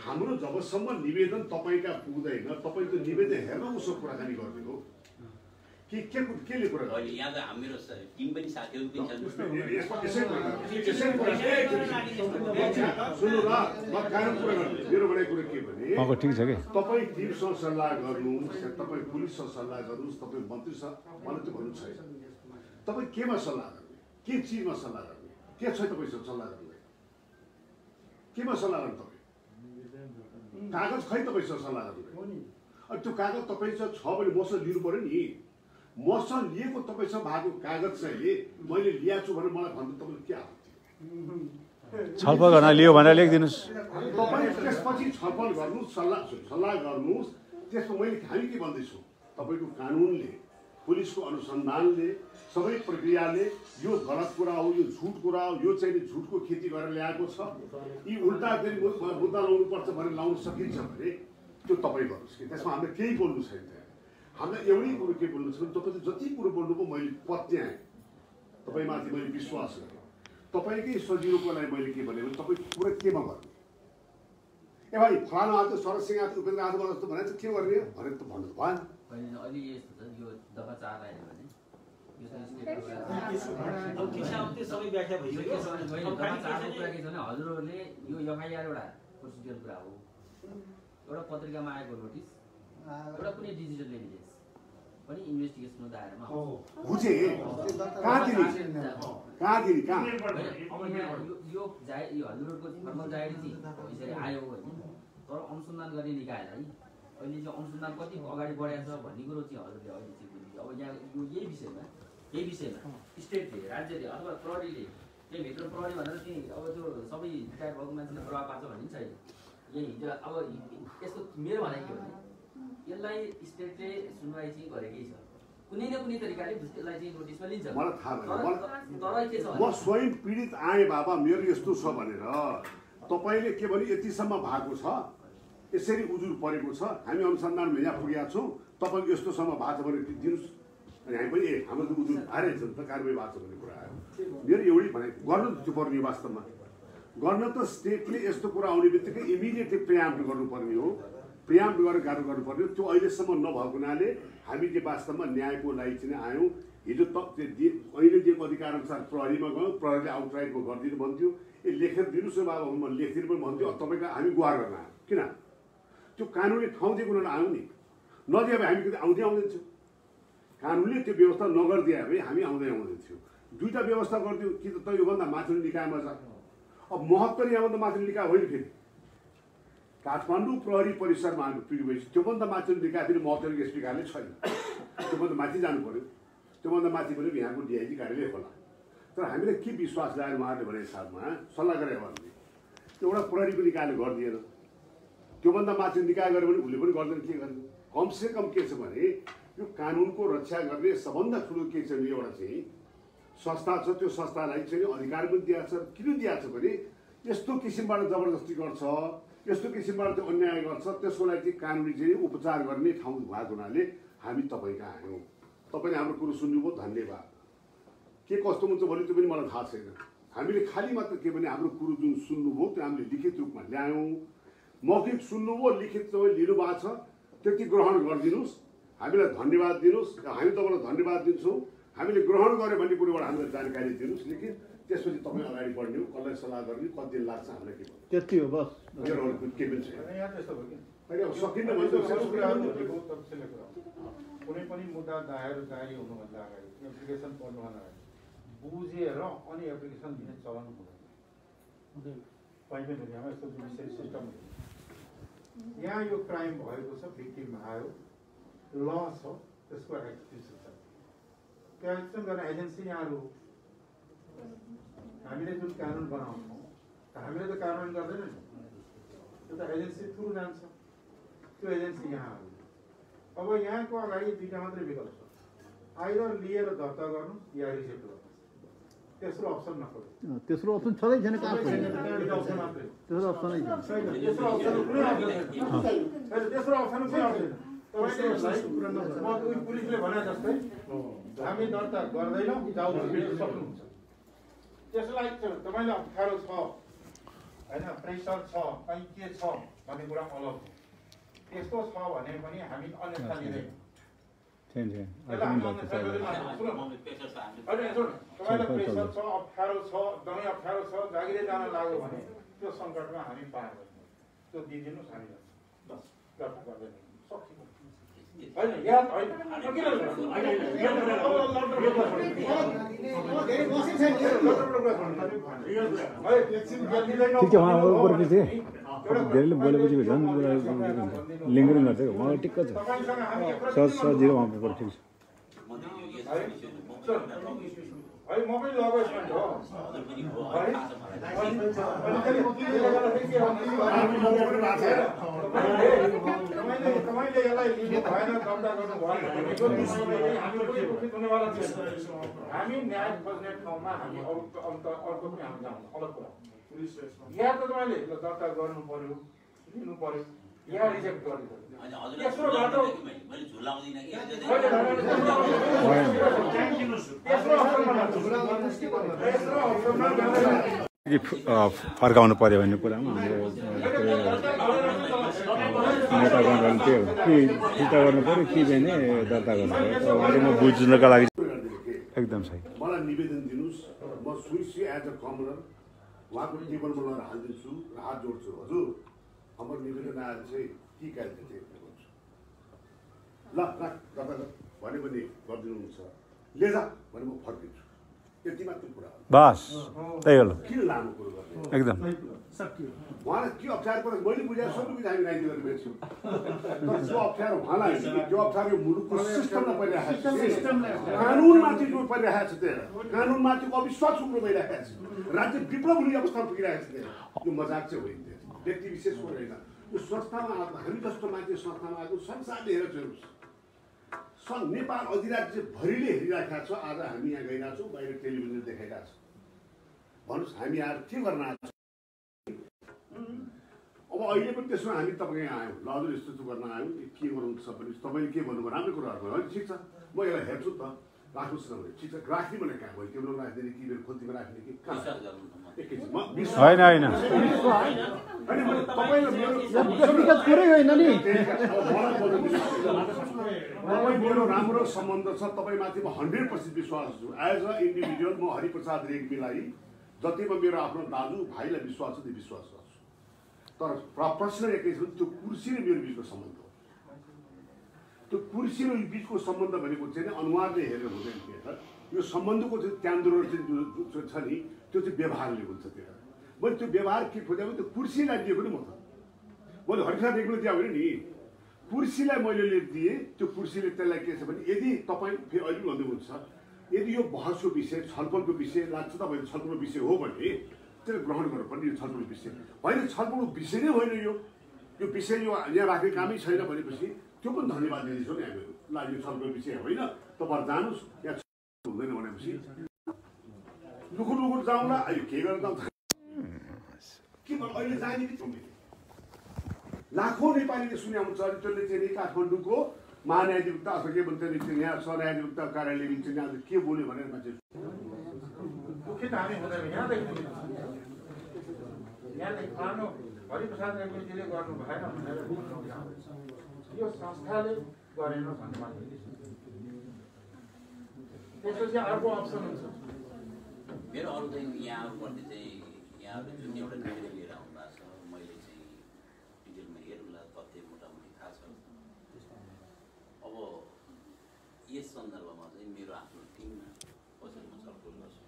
हाम्रो जबसम्म निवेदन तपाईँका पुग्दैन तपाईँ त्यो निवेदन हेर्न उसो कुराकानी गर्ने हो केले कुरा अहिले यहाँ त हाम्रो टिम पनि साथीहरू पनि छन् सुन्नु ल म कानुन कुरा गर्छु मेरो भनेको कुरा के भने ठिक छ के तपाईँ टिमसँग सल्लाह गर्नुहोस् तपाईँ पुलिससँग सल्लाह गर्नुहोस् तपाईँ मन्त्रीसँग मलाई त्यो भन्नु छैन तपाईँ केमा सल्लाह गर्ने के चिजमा सल्लाह गर्ने के छ तपाईँसँग सल्लाह गर्ने केमा सल्लाह गर्नु तपाईँ कागज खै तपाईँसँग सल्लाह गर्नु अनि त्यो कागज तपाईँसँग छ भने मसँग लिनु पऱ्यो नि मसँग लिएको तपाईँसँग भएको कागज चाहिँ मैले ल्याएको छु भनेर मलाई भन्नु तपाईँले के आपत्ति छलफल गर्न लियो भनेर लेखिदिनुहोस् तपाईँ त्यसपछि छलफल गर्नुहोस् सल्लाह गर्नुहोस् त्यसमा हामी के भन्दैछु तपाईँको कानुनले पुलिसको अनुसन्धानले सबै प्रक्रियाले यो गलत कुरा हो यो झुट कुरा हो यो चाहिँ झुटको खेती गरेर ल्याएको छ यी उल्टा फेरि मुद्दा लाउनुपर्छ भनेर लाउन सकिन्छ भने त्यो तपाईँ गर्नुहोस् कि त्यसमा हामीले केही बोल्नु छैन हामीलाई एउटै कुरो के बोल्नु छ भने तपाईँले जति कुरो बोल्नुभयो मैले पत्याएँ तपाईँमाथि मैले विश्वास गरेँ तपाईँकै सजिलोको लागि मैले के भने तपाईँ कुरा केमा गर्ने ए भाइ फलानु आज शरद सिंह आज उपेन्द्र आज जस्तो भने चाहिँ के गर्ने भनेर त भन्नु भएन अहिले यस्तो छ यो दफा 4 आयो भने हजुरहरूले यो एफआइआर एउटा प्रोसिडियर कुरा हो एउटा पत्रिकामा आएको नोटिस एउटा कुनै डिजिटल एभिडेन्स पनि इन्भेस्टिगेसनको दायरामा बुझे कहाँ दिने यो हजुरहरूको फर्मल जाहेर चाहिँ यसरी आयो होइन तर अनुसन्धान गर्ने निकायलाई अहिले चाहिँ अनुसन्धान कति अगाडि बढाएको छ भन्ने कुरो चाहिँ हजुरले अहिले चाहिँ बुझ्नु अब यहाँ यो यही विषयमा स्टेटले राज्यले अथवा प्रहरीले त्यहीँभित्र प्रहरी भनेर चाहिँ अब त्यो सबै रिटायर भएको मान्छेले प्रभाव पार्छ भन्ने छैन यही अब यस्तो मेरो भनाइ के भने यसलाई स्टेटले सुनवाई चाहिँ गरेकै छ कुनै न कुनै तरिकाले यसलाई चाहिँ नोटिसमा लिन्छ मलाई थाहा तर के छ म स्वयं पीडित आएँ बाबा मेरो यस्तो छ भनेर तपाईँले के भने यतिसम्म भएको छ यसरी उजुर परेको छ हामी अनुसन्धानमा यहाँ पुगेका छौँ तपाईँको यस्तोसम्म भएको छ भने दिनुहोस् अनि हामी पनि हाम्रो त उजुर आएछ नि त कारवाही भएको छ भन्ने कुरा आयो मेरो एउटै भनाइ गर्नु त्यो पर्ने वास्तवमा गर्न त स्टेटले यस्तो कुरा आउने बित्तिकै इमिडिएटली प्रियाम्प्ट गर्नुपर्ने हो प्रियाम्प्ट गरेर गाह्रो गर्नुपर्ने त्यो अहिलेसम्म नभएको हुनाले हामी चाहिँ वास्तवमा न्यायको लागि चाहिँ आयौँ हिजो त अहिले दिएको अधिकार अनुसार प्रहरीमा गयौँ प्रहरीले आउटराइटमा गरिदिनु भन्थ्यो ए लेखेर दिनुहोस् न बाबा म लेखिदिनु पनि भन्थ्यो तपाईँको हामी गुहार गर्न आयौँ किन त्यो कानुनले ठाउँ दिएको हुनाले आयौँ नि नदिए भए हामी आउँदै आउँदैनथ्यौँ कानुनले त्यो व्यवस्था नगरिदिए भए हामी आउँदै आउँदैनथ्यौँ दुईवटा व्यवस्था गरिदियो कि त योभन्दा माथिल्लो निकायमा छ अब महत्त्व यहाँभन्दा माथिल्लो निकाय होइन फेरि काठमाडौँ प्रहरी परिसरमा हाम्रो पिडी भएपछि त्योभन्दा माथिल्लो निकाय फेरि महत्त्वको एसपी कार्यालय छैन त्योभन्दा माथि जानु पऱ्यो त्योभन्दा माथि पनि यहाँको डिआइजी कार्यालय होला तर हामीले के विश्वास ल्याएर उहाँहरूले भने हिसाबमा सल्लाह गरे भने एउटा प्रहरीको निकायले गरिदिएन त्योभन्दा माथि निकाय गऱ्यो भने उसले पनि गर्दैन के गर्ने कमसेकम के छ भने यो कानुनको रक्षा गर्ने सबभन्दा ठुलो के छ भने एउटा चाहिँ संस्था छ त्यो संस्थालाई चाहिँ अधिकार पनि दिएको छ किन दिएको छ भने यस्तो किसिमबाट जबरजस्ती गर्छ यस्तो किसिमबाट त्यो अन्याय गर्छ त्यसको लागि चाहिँ कानुनी चाहिँ उपचार गर्ने ठाउँ भएको हुनाले हामी तपाईँका आयौँ तपाईँले हाम्रो कुरो सुन्नुभयो धन्यवाद के कस्तो हुन्छ भने त्यो पनि मलाई थाहा छैन हामीले खालि मात्र के भने हाम्रो कुरो जुन सुन्नुभयो त्यो हामीले लिखित रूपमा ल्यायौँ मौखिक सुन्नुभयो लिखित तपाईँ लिनुभएको छ त्यति ग्रहण गरिदिनुहोस् हामीलाई धन्यवाद दिनुहोस् हामी तपाईँलाई धन्यवाद दिन्छौँ हामीले ग्रहण गऱ्यो भन्ने कुरोबाट हामीलाई जानकारी दिनुहोस् लिखित त्यसपछि तपाईँ अगाडि बढ्ने हो कसलाई सल्लाह गर्ने कति दिन लाग्छ हामीलाई के भन्नु त्यति हो बस के पनि छैन सकिन्न कुनै पनि मुद्दा दायर जारी हुनुभन्दा अगाडि एप्लिकेसन पढ्नुभन्दा अगाडि बुझेर अनि एप्लिकेसन दिने चलन हुँदैन कहीँ पनि दुनियाँमा यस्तो जुडिसियल सिस्टम यहाँ यो क्राइम भएको छ भिक्टिम आयो ल छ त्यसको एक्टिभिटी छ त्यो एक्सन गर्ने एजेन्सी यहाँहरू हामीले जुन कानुन बनाउँछौँ हामीले त कानुन गर्दैन नि त्यो त एजेन्सी थ्रु जान्छ त्यो एजेन्सी यहाँहरू अब यहाँको अगाडि दुईवटा मात्रै विकल्प छ आइदर लिएर दर्ता गर्नु या रिजेक्ट गर्नु तेस्रो अप्सन नखोज तेस्रो अप्सन छँदै छैन कहाँ तेस्रो अप्सन मात्रै तेस्रो अप्सनै छैन तेस्रो अप्सन कुनै अप्सन छैन तेस्रो अप्सन कुनै अप्सन छैन म पुलिसले भने जस्तै हामी दर्ता गर्दैनौँ जाऊ भन्ने सक्नुहुन्छ त्यसलाई तपाईँले अप्ठ्यारो छ होइन प्रेसर छ कहीँ के छ भन्ने कुरा अलग हो त्यस्तो छ भने पनि हामी अन्यथा लिँदैनौँ तपाईँलाई प्रेसर छ अप्ठ्यारो छ एकदमै अप्ठ्यारो छ जागिरै जान लाग्यो भने त्यो सङ्कटमा हामी पार गर्छौँ त्यो दिइदिनुहोस् हामीलाई बस दर्ता गर्दैन सकिन्छ होइन याद होइन ठिक छ उहाँ गरेपछि धेरैले बोलेपछि झन् लिङ्गरिङ गर्छ उहाँलाई टिक्क छ सजिलो उहाँ पेपर ठिक छ है म पनि लगेसमेन्ट हो तपाईँले यसलाई लिनु भएन कब्जा गर्नु भएन भनेको हामी पनि दुखित हुनेवाला छैन हामी न्याय खोज्ने ठाउँमा हामी अर्को पनि हामी जान्छौँ अलग कुरा या त तपाईँले दर्ता गर्नु पर्यो लिनु पर्यो या रिजेक्ट गर्नु पर्यो तेस्रो बाटो फर्काउनु पर्यो भन्ने कुरामा हाम्रो नेता गर्नु के हो कि फिर्ता गर्नु पर्यो कि भने दर्ता गर्नु पर्यो उहाँले म बुझ्नका लागि एकदम सही मलाई निवेदन दिनुहोस् म स्विसी एज अ कमनर उहाँको टेबलमा लगेर हालिदिन्छु र हात जोड्छु हजुर हाम्रो निवेदन आएर चाहिँ के कार्य गर्छु ल तपाईँलाई भन्यो भने गरिदिनुहुन्छ लेजा भने म फर्किन्छु यति मात्र कुरा बस त्यही हो किन लामो कुरो गर्ने एकदम उहाँलाई के अप्ठ्यारो पर्छ मैले बुझाएको सबै बुझाइ राइट गरेर बेच्छु जो अप्ठ्यारो उहाँलाई त्यो अप्ठ्यारो मुलुकको सिस्टमलाई परिरहेको छ कानुनमाथि जो परिरहेको छ त्यहाँ कानुनमाथिको अविश्वास उग्रो भइरहेको छ राज्य विप्लव हुने अवस्थामा पुगिरहेको छ त्यहाँ यो मजाक चाहिँ होइन व्यक्ति विशेषको होइन यो संस्थामा आएको हामी जस्तो मान्छे संस्थामा आएको संसारले हेरेर हेर्नुहोस् नेपाल अधिराज्य भरिले हेरिरहेका छ आज हामी यहाँ गइरहेको छौँ बाहिर टेलिभिजन देखाइरहेको छ भन्नुहोस् हामी आएर के गर्न आएको छौँ अब अहिले पनि त्यसमा हामी तपाईँ यहाँ आयौँ ल हजुर यस्तो गर्न आयौँ के गर्नुहुन्छ भने तपाईँले के भन्नुभयो राम्रो कुराहरू भयो ठिक छ म यसलाई हेर्छु त राख्नुहोस् न भने ठिक छ राख्ने भने कहाँ भयो टेबलमा राखिदिने कि मेरो खोजीमा राख्ने कि कहाँ होइन होइन तपाईँ मेरो राम्रो सम्बन्ध छ तपाईँमाथि म 100% विश्वास छु एज अ इन्डिभिजुअल म हरिप्रसाद रेग्मीलाई जतिमा मेरो आफ्नो दाजु भाइलाई विश्वास छ त्यो विश्वास गर्छु तर प्रश्न एकै छ त्यो कुर्सी र मेरो बिचको सम्बन्ध हो त्यो कुर्सी र बिचको सम्बन्ध भनेको चाहिँ अनुहारले हेरेर हुँदैन के यो सम्बन्धको चाहिँ त्यान्द्रो चाहिँ छ नि त्यो चाहिँ व्यवहारले हुन्छ त्यहाँ मैले त्यो व्यवहार के खोजेँ भने त्यो कुर्सीलाई दिएको नि म त मैले हरिप्रसाद रेग्मीलाई दिएँ भने नि कुर्सीलाई मैले दिएँ त्यो कुर्सीले त्यसलाई के छ भने यदि तपाईँ फेरि अहिले भन्दै हुन्छ यदि यो बहसको विषय छलफलको विषय लाग्छ तपाईँको छलफलको विषय हो भने त्यसलाई ग्रहण गर्नुपर्ने यो छलफलको विषय होइन छलफलको विषय नै होइन यो विषय यो यहाँ राख्ने कामै छैन भनेपछि त्यो पनि धन्यवाद दिनेछौँ नि हामीहरू ल यो छलफलको विषय होइन तपाईँ जानुहोस् या हुँदैन भनेपछि लुकुर लुकुर जाउँला अहिले के गरेर जाउँछ के अहिले जाने कि लाखौँ नेपालीले सुने हुन्छ अनि त्यसले चाहिँ काठमाडौँको महान्यायाधिवक्ता अथवा के भन्छ यहाँ सहन्यायाधिवक्ता कार्यालयले चाहिँ यहाँ के बोल्यो भनेर मान्छे दुखित हामी हुँदैन यहाँदेखि आफ्नो हरिप्रसाद रेग्मीजीले गर्नु भएन भनेर यो संस्थाले गरेन भन्ने मात्रै त्यसपछि अर्को अप्सन हुन्छ मेरो अरू चाहिँ यहाँहरूप्रति चाहिँ यहाँहरू जुन एउटा निर्णय लिएर आउनु भएको छ मैले चाहिँ डिटेलमा हेरौँला तथ्य मोटामोटी थाहा छ अब यस सन्दर्भमा चाहिँ मेरो आफ्नो टिममा कसरी म छलफल गर्छु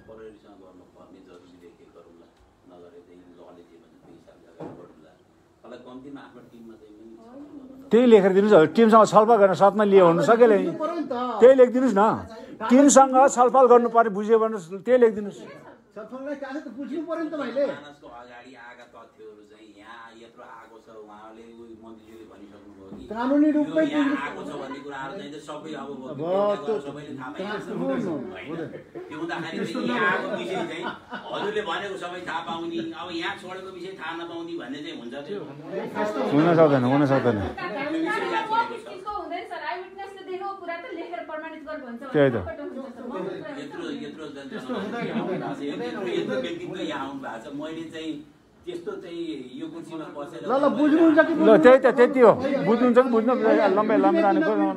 प्रहरीसँग गर्नुपर्ने जरुरी देखे गरौँला नगरे चाहिँ लले जे भन्छ त्यो हिसाबले अगाडि बढौँला मलाई कम्तीमा आफ्नो टिममा चाहिँ त्यही लेखेर दिनुहोस् टिमसँग छलफल गर्न साथमा लिए हुनु सकेले त्यही लेखिदिनुहोस् न टिमसँग छलफल गर्नुपर्ने बुझ्यो भने त्यही लेखिदिनुहोस् छलफललाई कागज त बुझ्नु पर्यो नि तपाईले। मानसको अगाडि आएका तथ्यहरू चाहिँ यहाँ यत्रो आएको छ, उहाँले मन्त्रीज्यूले भनिसक्नुभयो कि कानुनी रूपमै यहाँ आएको छ भन्ने कुराहरू चाहिँ सबै अब सबैले थाहा पाइहाल्छ। त्यो हुँदाखेरि चाहिँ यहाँ आएको विषय चाहिँ हजुरले भनेको सबै थाहा पाउने, अब यहाँ छोडेको विषय थाहा नपाउने भन्ने चाहिँ हुन्छ। त्यो हुन सक्दैन, हुन सक्दैन। त्यही त व्यक्तित्व यहाँ आउनु भएको छ। मैले चाहिँ त्यस्तो चाहिँ यो कुर्सीमा बसेर ल बुझ्नुहुन्छ कि ल त्यही त त्यति हो। बुझ्नुहुन्छ कि बुझ्नु लम्बाइ लामो जानु पर्यो।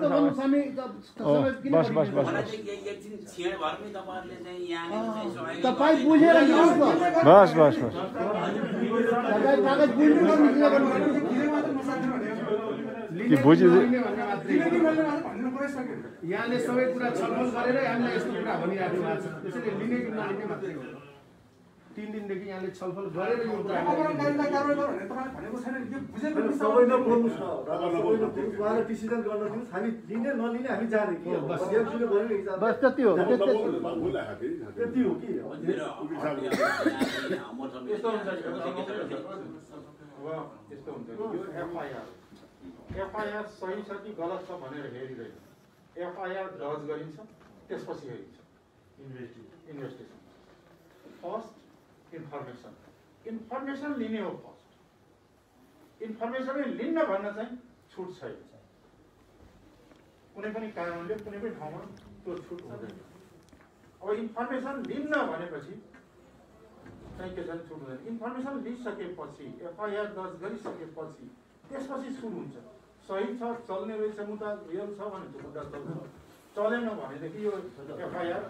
बस बस बस एकछिन छेड भरमै तपाईँहरूले चाहिँ यहाँनिर चाहिँ सहयोग तपाईँ बुझेर हिँड्नुहोस् न। बस बस बस कागज बुझ्नु कि बुझि यहाँले सबै कुरा छलफल गरेर हामीलाई यस्तो कुरा भनिराख्नु भएको छ। त्यसैले लिने कि नलिने मात्रै हो। 3 दिनदेखि यहाँले छलफल गरेर यो कुरा सबैले बोल्नुहोस् न, उहाँले डिसिजन गर्न दिनुहोस्। हामी लिने नलिने हामी जाने कि बस त्यति हो। त्यति हो कि यस्तो हुन्छ यो एफआईआर सही छ कि गलत छ भनेर हेरिँदैन। एफआईआर दर्ज गरिन्छ, त्यसपछि हेरिन्छ इन्भेस्टिगेसन। फर्स्ट इन्फर्मेसन लिने हो। फर्स्ट इन्फर्मेसनै लिन्न भन्न चाहिँ छुट छैन। कुनै पनि कानुनले कुनै पनि ठाउँमा त्यो छुट हुँदैन। अब इन्फर्मेसन लिन्न भनेपछि चाहिँ के छ छुट हुँदैन। इन्फर्मेसन लिइसकेपछि एफआईआर दर्ज गरिसकेपछि त्यसपछि छुट हुन्छ। सही छ, चल्ने रहेछ, मुद्दा रियल छ भने त्यो मुद्दा चल्छ। चलेन भनेदेखि यो एफआईआर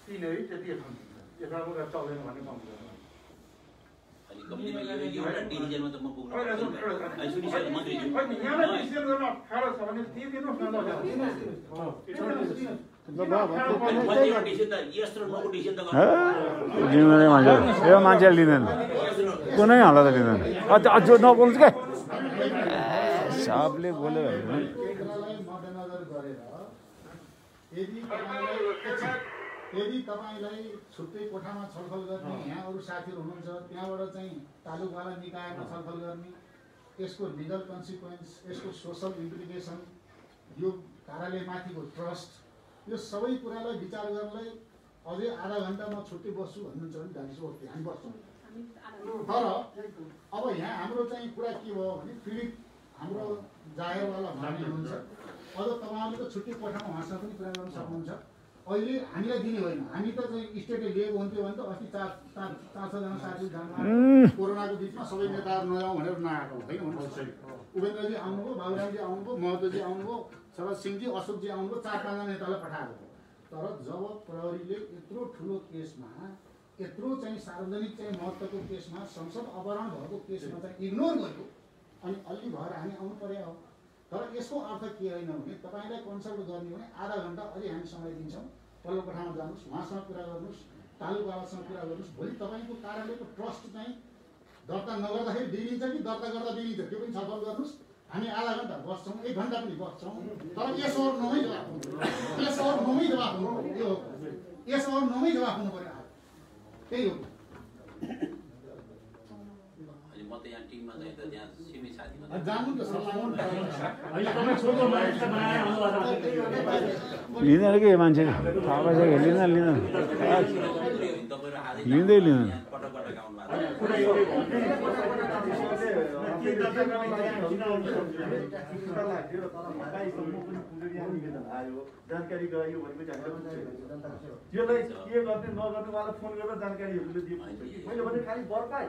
किनेरै त्यति एउटा मुद्दा चल्दैन भन्ने काम गर्छ। यो मान्छे लिँदैन, कुनै हालत लिँदैन। अझ नबोल्छ क्या सबले बोल्यो मध्यनजर गरेर यदि तपाईँलाई छुट्टै कोठामा छलफल गर्ने यहाँ अरू साथीहरू हुनुहुन्छ, त्यहाँबाट चाहिँ तालुकवाला निकायमा छलफल गर्ने, यसको लिगल कन्सिक्वेन्स, यसको सोसल इम्प्लिकेसन, यो कार्यालयमाथिको ट्रस्ट, यो सबै कुरालाई विचार गर्नलाई अझै आधा घन्टा म छुट्टै बस्छु भन्नुहुन्छ भने गाडी ओके हामी बस्छौँ। तर अब यहाँ हाम्रो चाहिँ कुरा के भयो भने पीडित हाम्रो जाहेरवाला भाइ हुनुहुन्छ। अझ तपाईँहरूले त छुट्टै कोठामा उहाँसँग पनि कुरा गर्न सक्नुहुन्छ। अहिले हामीलाई दिने होइन, हामी त चाहिँ स्टेटले लिएको हुन्थ्यो भने त अस्ति 4-5जना साथी जानु कोरोनाको बिचमा सबै नेताहरू नजाउँ भनेर नआएको होइन। उपेन्द्रजी आउनुभयो, बाबुरामजी आउनुभयो, महतोजी आउनुभयो, शरद सिंहजी, अशोकजी आउनुभयो, 4-5जना नेतालाई पठाएको हो। तर जब प्रहरीले यत्रो ठुलो केसमा, यत्रो चाहिँ सार्वजनिक चाहिँ महत्त्वको केसमा, संसद अपहरण भएको केसमा चाहिँ इग्नोर गर्यो अनि अलि भएर हामी आउनु पर्यो हो। तर यसको अर्थ के होइन भने तपाईँलाई कन्सल्ट गर्ने भने आधा घन्टा अलि हामी समय दिन्छौँ। पल्लो कोठामा जानुहोस्, उहाँसँग कुरा गर्नुहोस्, तालुकवालासँग कुरा गर्नुहोस्। भोलि तपाईँको कार्यालयको ट्रस्ट चाहिँ दर्ता नगर्दाखेरि बिग्रिन्छ कि दर्ता गर्दा बिग्रिन्छ त्यो पनि छलफल गर्नुहोस्। हामी आधा घन्टा बस्छौँ, 1 घन्टा पनि बस्छौँ। तर यस ओभर नमै जवाफ हुनु, यस ओभर नमै जवाफ हुनु, यो यस ओभर नमै जवाफ हुनु पर्यो। त्यही हो। जानु त लिँदैन कि मान्छे थाहा भइसक्यो। लिँदैन लिँदै लिँदैन। जानकारी गरायो भनेपछि त्यसलाई के गर्ने नगर्ने उहाँलाई फोन गरेर जानकारीहरूले दियो। मैले भने खालि बर्खाइ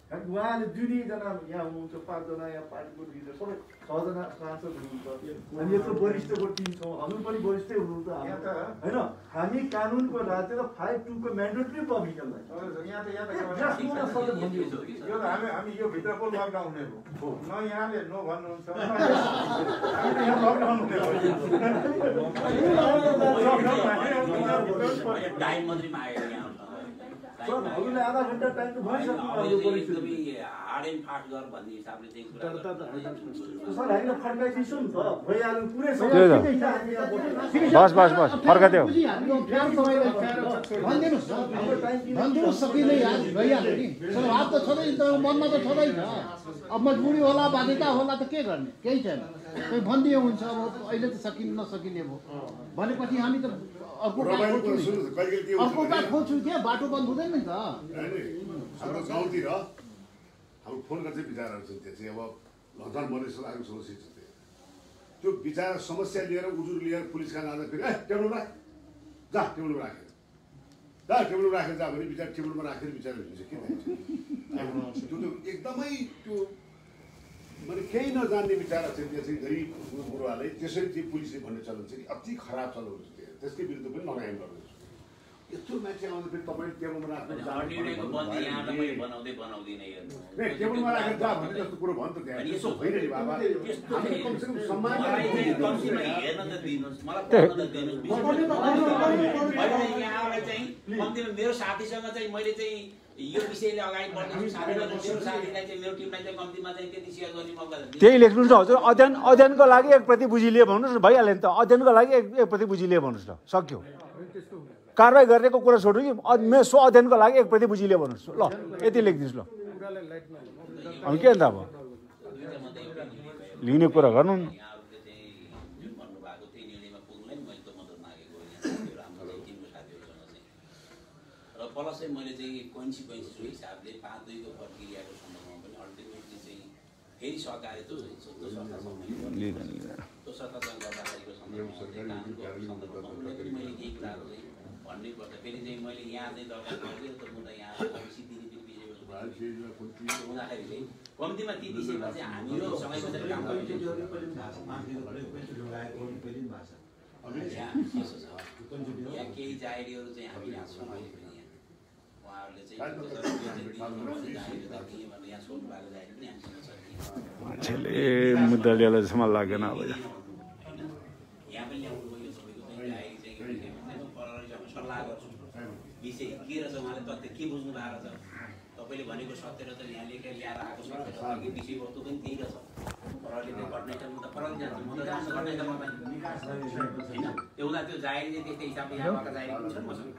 उहाँले 2-2जना यहाँ हुनुहुन्छ, 5जना यहाँ पार्टीको लिडर, सबै 6जना सांसद हुनुहुन्छ। हामी यत्रो वरिष्ठको टिम छौँ, हजुर पनि वरिष्ठै हुनुहुन्छ होइन। हामी कानुनको राज्य र 5(2) को म्यान्डेटरी पब्लिकनलाई हामी यो भित्रको लकडाउन हुने हो न, यहाँले नो भन्नुहुन्छ टाइम मन्त्रीमा आएर यहाँ सर हजुरले आधा घण्टा टाइम त भइसक्यो हाम्रो परिस्थिति हार्ड एन्ड फास्ट गर भन्ने हिसाबले चाहिँ सर हामीले फर्काइदिन्छौँ नि त भइहाल्यो पुरै बस बस बस फर्काइदेऊ भनिदिनु सकिँदै भइहाल्यो नि स्वभाव त छँदै मनमा त छँदै छ अब मजबुरी होला बाध्यता होला त के गर्ने केही छैन कोही भनिदियो हुन्छ अब अहिले त नसकिने भयो भनेपछि हामी त अर्को बात खोज्छौँ क्या बाटो बन्द हुँदैन नि त हाम्रो गाउँतिर हाम्रो फोन गर्दै विचारहरू छन् त्यो चाहिँ अब लन्डन मलेसिया आएको समस्या छ त्यो विचार समस्या लिएर उजुर लिएर पुलिस खाना आउँदा फेरि टेबल राख जा टेबलमा राखेर जा टेबलमा राखेर जा भने विचार टेबलमा राखेर विचार हुन्छ के त्यो त एकदमै त्यो मैले केही नजान्ने विचार छ त्यो चाहिँ गरिब बुढालाई त्यसरी चाहिँ पुलिसले भन्ने चलन चाहिँ अति खराब चलन छ त्यसकै विरुद्ध पनि लगानी गर्नु यस्तो मान्छे आउँदा फेरि तपाईँले टेबलमा राख्नु टेबलमा राखेर जा भन्ने जस्तो कुरो भयो नि त त्यहाँ यसो होइन नि बाबा हामी कमसेकम सम्मान मेरो साथीसँग चाहिँ मैले चाहिँ यो विषयले अगाडि बढ्दैछु साथीलाई मेरो साथीलाई चाहिँ मेरो टिमलाई चाहिँ कम्तीमा चाहिँ त्यति सेयर गर्ने मौका त्यही लेख्नुहुन्छ हजुर अध्ययनको लागि एक प्रति बुझिलिए भन्नुहोस् न भइहाल्यो नि त अध्ययनको लागि एक प्रति बुझिलिए भन्नुहोस् न सक्यो कारवाही गरेको कुरा छोड्नु कि मेरो स्व अध्ययनको लागि एक प्रति बुझिलिए भन्नुहोस् ल यति लेखिदिनुहोस् ल अब के अन्त अब लिने कुरा गर्नु नि प्लस चाहिँ मैले चाहिँ कोइन्सिक्वेन्सेसको हिसाबले 5-2 को प्रक्रियाको सन्दर्भमा पनि अल्टिमेटली चाहिँ फेरि सरकारले त्यो सरकारसँग गर्दाखेरिको सन्दर्भमा मैले केही कुराहरू चाहिँ भन्नै पर्छ फेरि चाहिँ मैले यहाँ चाहिँ दर्ता गरेँ त म त यहाँ हुँदाखेरि चाहिँ कम्तीमा ती विषयमा चाहिँ हामी यो सँगै बसेर काम यहाँ केही जाहेरीहरू चाहिँ हामी यहाँ छौँ अहिले पनि मान्छेले मुद्दा लिएर जसमा लागेन अब सल्लाह गर्छु विषय के रहेछ उहाँले तथ्य के बुझ्नु भएको छ तपाईँले भनेको सत्य र यहाँ लेखेर ल्याएर आएको सत्य विषयवस्तु पनि त्यही रहेछ प्रहरीले घटना म त फरक जान्छ म त जान्छु घटना होइन त्यो हुँदा त्यो जाहेरी चाहिँ त्यस्तै हिसाबले यहाँबाट जाहेरी पनि छ मसँग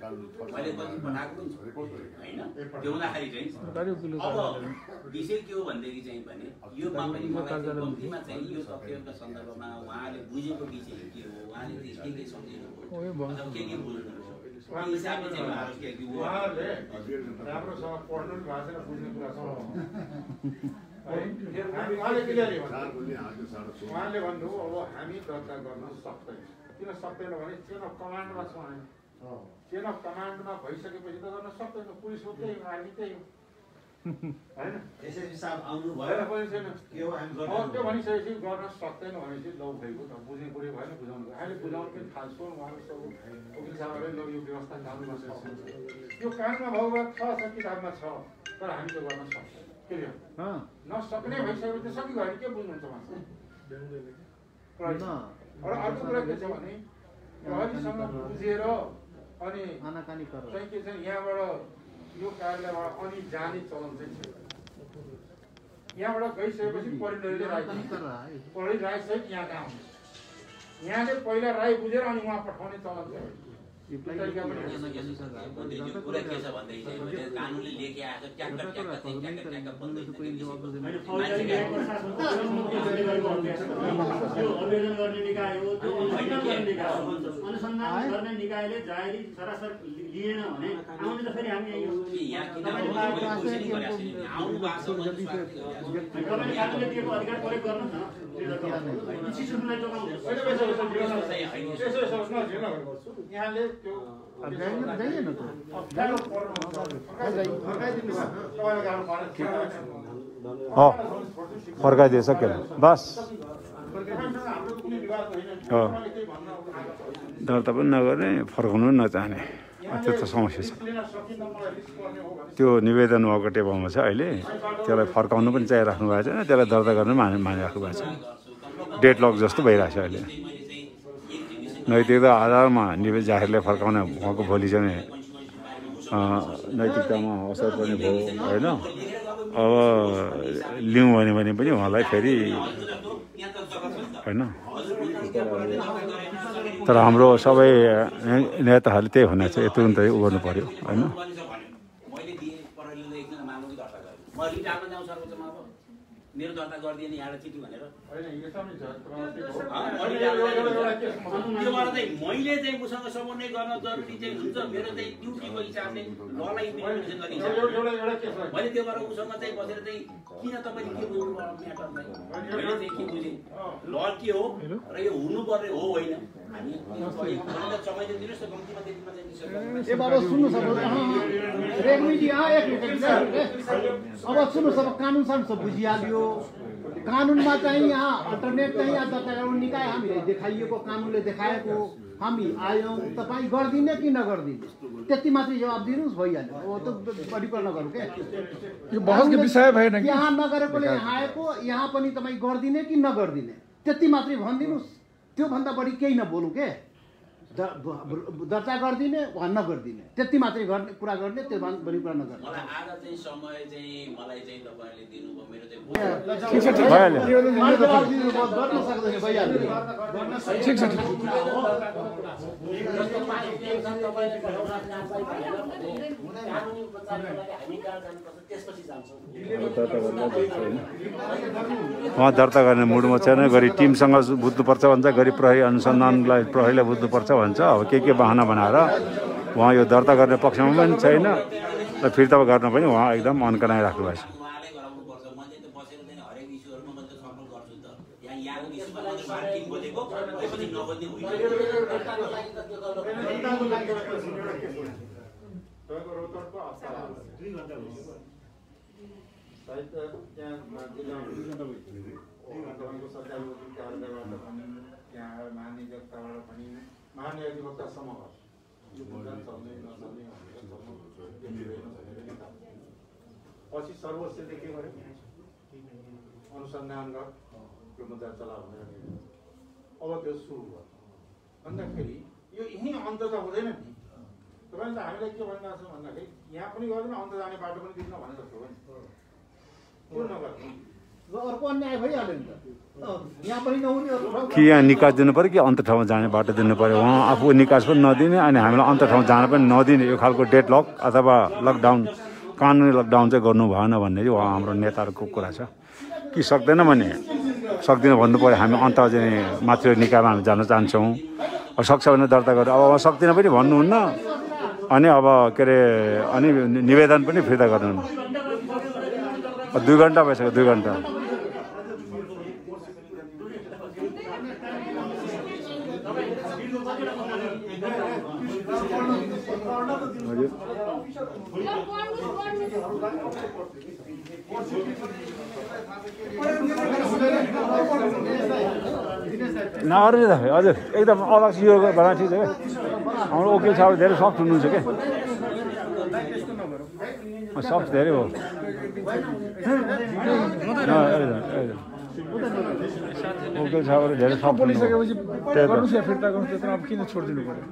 मैले कति पठाएको पनि छु होइन त्यो हुँदाखेरि चाहिँ अब विषय के हो भनेदेखि चाहिँ भने योमा पनि कम्तीमा चाहिँ यो तथ्यका सन्दर्भमा उहाँले बुझेको विषय के हो उहाँले के सम्झिनु के बुझ्नु हिसाबले चाहिँ राम्रोसँग पढ्नु नि भाषा बुझ्ने कुरा छ उहाँले भन्नु अब हामी दर्ता गर्न सक्दैन किन सक्दैन भने चेन अफ कमान्डमा छौँ हामी चेन अफ कमान्डमा भइसकेपछि त गर्न सक्दैन पुलिस हो त्यही आर्मी त्यही हो होइन त्यो भनिसकेपछि गर्न सक्दैन भनेपछि लौ भएको त बुझ्ने कुरो भएन बुझाउनु अहिले बुझाउनु पनि फाल्छौँ उहाँहरू सब वकिल साहबहरूले लौ यो व्यवस्था जानुपर्छ यो कानुनमा भएको छ किताबमा छ तर हामी त्यो गर्न सक्छौँ के नसक्ने भइसकेपछि त सकिगयो भने के बुझ्नुहुन्छ उहाँ अर्को कुरा के छ भने प्रहरीसँग बुझेर अनि चाहिँ के छ यहाँबाट यो कार्यालयबाट अनि जाने चलन चाहिँ छ यहाँबाट गइसकेपछि परिणयले प्रहरी राई सहित यहाँ कहाँ आउने यहाँले पहिला राई बुझेर अनि उहाँ पठाउने चलन छ कुरा के छ भन्दाखेरि चाहिँ कानुनले लेखे आएको अनुसन्धान गर्ने निकाय हो त्यो अनुसन्धान गर्ने निकायले जाहेरी सरासर लिएन भने आउने त फेरि हामी कानुनले दिएको अधिकार प्रयोग गर्नु यहाँले त्यो फर्काइदिए सक्यो बस दर्ता पनि नगर्ने फर्काउनु पनि नचाहने त्यो त समस्या छ त्यो निवेदन भएको टेबलमा छ अहिले त्यसलाई फर्काउनु पनि चाहिराख्नु भएको छैन त्यसलाई दर्ता गर्नु पनि मानिराख्नु भएको छ डेडलक जस्तो भइरहेको छ अहिले नैतिकता आधारमा जाहेरले फर्काउने उहाँको भोलि चाहिँ नैतिकतामा असर पनि भयो होइन। अब लिउँ भने पनि उहाँलाई फेरि होइन। तर हाम्रो सबै नेताहरूले त्यही भनेको छ, तुरुन्तै उ गर्नु पर्यो होइन। मेरो दर्ता गरिदिएन यहाँलाई चिठी भनेर त्योबाट चाहिँ मैले चाहिँ उसँग समन्वय गर्न जरुरी चाहिँ हुन्छ। मेरो चाहिँ ड्युटीको हिसाबले ललाई इम्प्लिमेन्टेसन गर्ने हिसाबले मैले त्योबाट उसँग चाहिँ बसेर चाहिँ किन तपाईँले के बुझ्नु म्याटर मैले चाहिँ के बुझेँ ल के हो र यो हुनुपर्ने हो होइन। हामी समय चाहिँ दिनुहोस् न कम्तीमा त्यतिमा चाहिँ बाबा सुन्नुहोस् अब सुन्नुहोस् अब कानुन सब बुझिहाल्यो। कानुनमा चाहिँ यहाँ अल्टरनेट चाहिँ यहाँ दर्ता गराउने निकाय हामीले देखाइएको कानुनले देखाएको हामी आयौँ। तपाईँ गरिदिने कि नगरिदिने त्यति मात्रै जवाब दिनुहोस् भइहाल्यो। अब त बढी कुरा नगरौँ क्या, यो बहसको विषय भएन। यहाँ नगरेकोले यहाँ आएको, यहाँ पनि तपाईँ गरिदिने कि नगरिदिने त्यति मात्रै भनिदिनुहोस्। त्योभन्दा बढी केही नबोलौँ के। दर्ता गरिदिने वा नगरिदिने त्यति मात्रै गर्ने कुरा गर्ने, त्यो बढी कुरा नगर्ने। मलाई आज चाहिँ समय चाहिँ मलाई चाहिँ तपाईँहरूले दिनुभयो। मेरो चाहिँ उहाँ दर्ता गर्ने मुडमा छैन। गरी टिमसँग बुझ्नुपर्छ भन्छ, गरी प्रहरी अनुसन्धानलाई प्रहरीलाई बुझ्नुपर्छ भन्छ। अब के बहाना बनाएर उहाँ यो दर्ता गर्ने पक्षमा पनि छैन र फिर्ता गर्न पनि उहाँ एकदम अन्कनाइराख्नु भएको छ। महाधिवक्तासम्म पछि सर्वोच्चले के गर्यो अनुसन्धान गर त्यो मुद्दा चला भनेर अब त्यो सुरु भयो भन्दाखेरि यो यहीँ अन्त त हुँदैन नि। तपाईँले त हामीलाई के भनिरहेको छ भन्दाखेरि यहाँ पनि गर्दैन अन्त जाने बाटो पनि दिन्न भने जस्तो हो नि। त्यो नगर्नु अर्को अन्याय भइहाल्यो नि त। यहाँ पनि नहुने कि यहाँ निकास दिनु पऱ्यो कि अन्त ठाउँमा जाने बाटो दिनु पऱ्यो। उहाँ आफू निकास पनि नदिने अनि हामीलाई अन्त ठाउँ जान पनि नदिने, यो खालको डेडलक अथवा लकडाउन कानुनी लकडाउन चाहिँ गर्नु भएन भन्ने चाहिँ उहाँ हाम्रो नेताहरूको कुरा छ। कि सक्दैन भने सक्दिनँ भन्नु पऱ्यो। हामी अन्त चाहिँ मातृ निकायमा हामी जान चाहन्छौँ, सक्छ भने दर्ता गरेर। अब सक्दिनँ पनि भन्नुहुन्न अनि अब के अरे अनि निवेदन पनि फिर्ता गर्नुहुन्न। 2 घन्टा भइसक्यो, 2 घन्टा। नगर्नु त हजुर एकदम अलग यो भएर ठिक छ क्या। हाम्रो वकिल साहब धेरै सफ्ट हुनुहुन्छ क्या, सफ्ट धेरै हो। वकिल साहबले धेरै सफ्ट बोलिसकेपछि गर्नुहोस् या फिर्ता गर्नुहोस्, त्यत्रो अब किन छोडिदिनु पर्यो।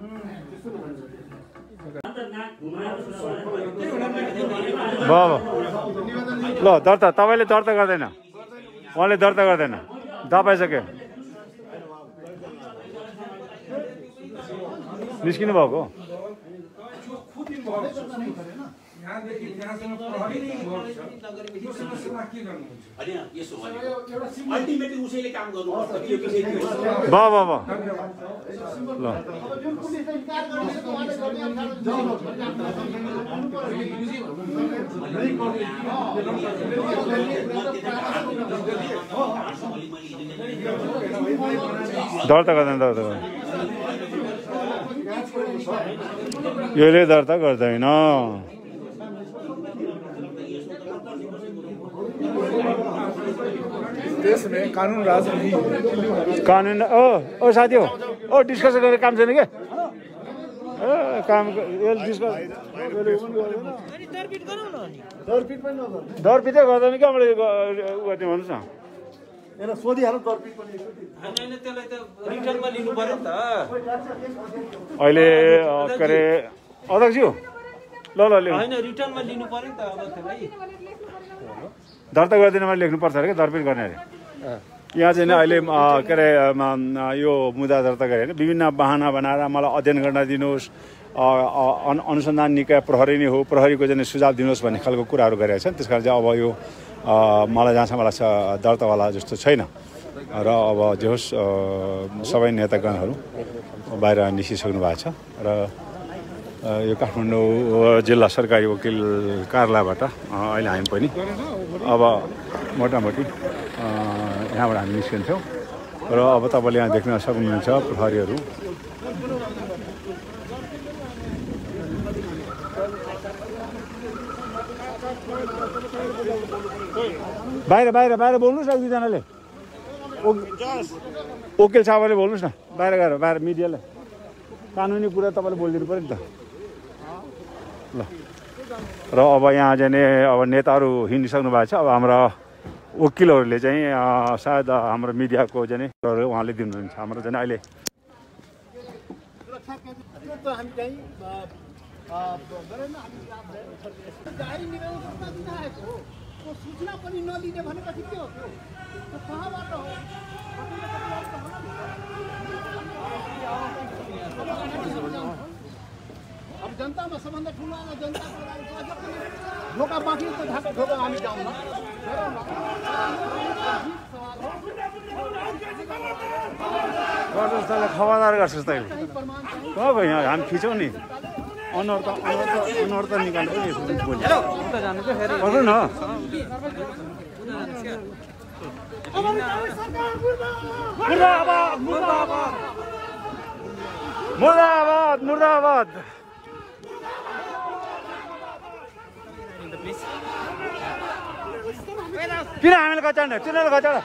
ल दर्ता तपाईँले दर्ता गर्दैन, उहाँले दर्ता गर्दैन, दबाइसक्यो। निस्किनु भएको दर्ता गर्दैन, दर्ता गर्दैन, यसले दर्ता गर्दैन। कानुन राज कानुन ओ साथी हो डिस्कसन गरेर काम छैन क्या। काम डिस्कस दरपिटै गर्दैन क्या। मैले गर्ने भन्नुहोस् न, सोधिहाल्नु दरपिट पनि अहिले के अरे अध्यक्षज्यू ल ल लेख्नु होइन रिटर्नमा लिनु पर्यो नि त अब भाइ दर्ता गरिदिनमा लेख्नुपर्छ अरे क्या दर्पित गर्ने अरे यहाँ चाहिँ अहिले के अरे यो मुद्दा दर्ता गरे होइन विभिन्न बहाना बनाएर मलाई अध्ययन गर्न दिनुहोस् अनुसन्धान निकाय प्रहरी नै हो प्रहरीको चाहिँ सुझाव दिनुहोस् भन्ने खालको कुराहरू गरेका छन् त्यस कारण चाहिँ अब यो मलाई जहाँसम्म लाग्छ दर्तावाला जस्तो छैन र अब जे होस् सबै नेतागणहरू बाहिर निस्किसक्नु भएको छ र यो काठमाडौँ जिल्ला सरकारी वकिल कार्यालयबाट अहिले हामी पनि अब मोटामोटी यहाँबाट हामी निस्किन्छौँ र अब तपाईँले यहाँ देख्न सक्नुहुन्छ प्रहरीहरू बाहिर बाहिर बाहिर बोल्नुहोस् न एक दुईजनाले वकिल साहबले बोल्नुहोस् न बाहिर गएर बाहिर मिडियालाई कानुनी कुरा तपाईँले बोलिदिनु पऱ्यो नि त ल र अब यहाँ चाहिँ नि अब नेताहरू हिँडिसक्नु भएको छ अब हाम्रा वकिलहरूले चाहिँ सायद हाम्रो मिडियाको चाहिँ नि उहाँले दिनुहुन्छ हाम्रो चाहिँ अहिले सूचना पनि नदिने भनेपछि के हो त्यो कहाँबाट हो अब जनतामा सबभन्दा ठुलो जनताको लागि ढोका बाँकी त ढोका हामी जाउँ न गर्नुहोस् तँलाई खबरदार गर्छस् तैँले कहाँ भयो यहाँ हामी खिचौँ नि अनुहार त निकाल्नु गर्नु न मुर्दाबाद मुर्दाबाद किन हामीले कचाड्ने तिनीहरू कचाड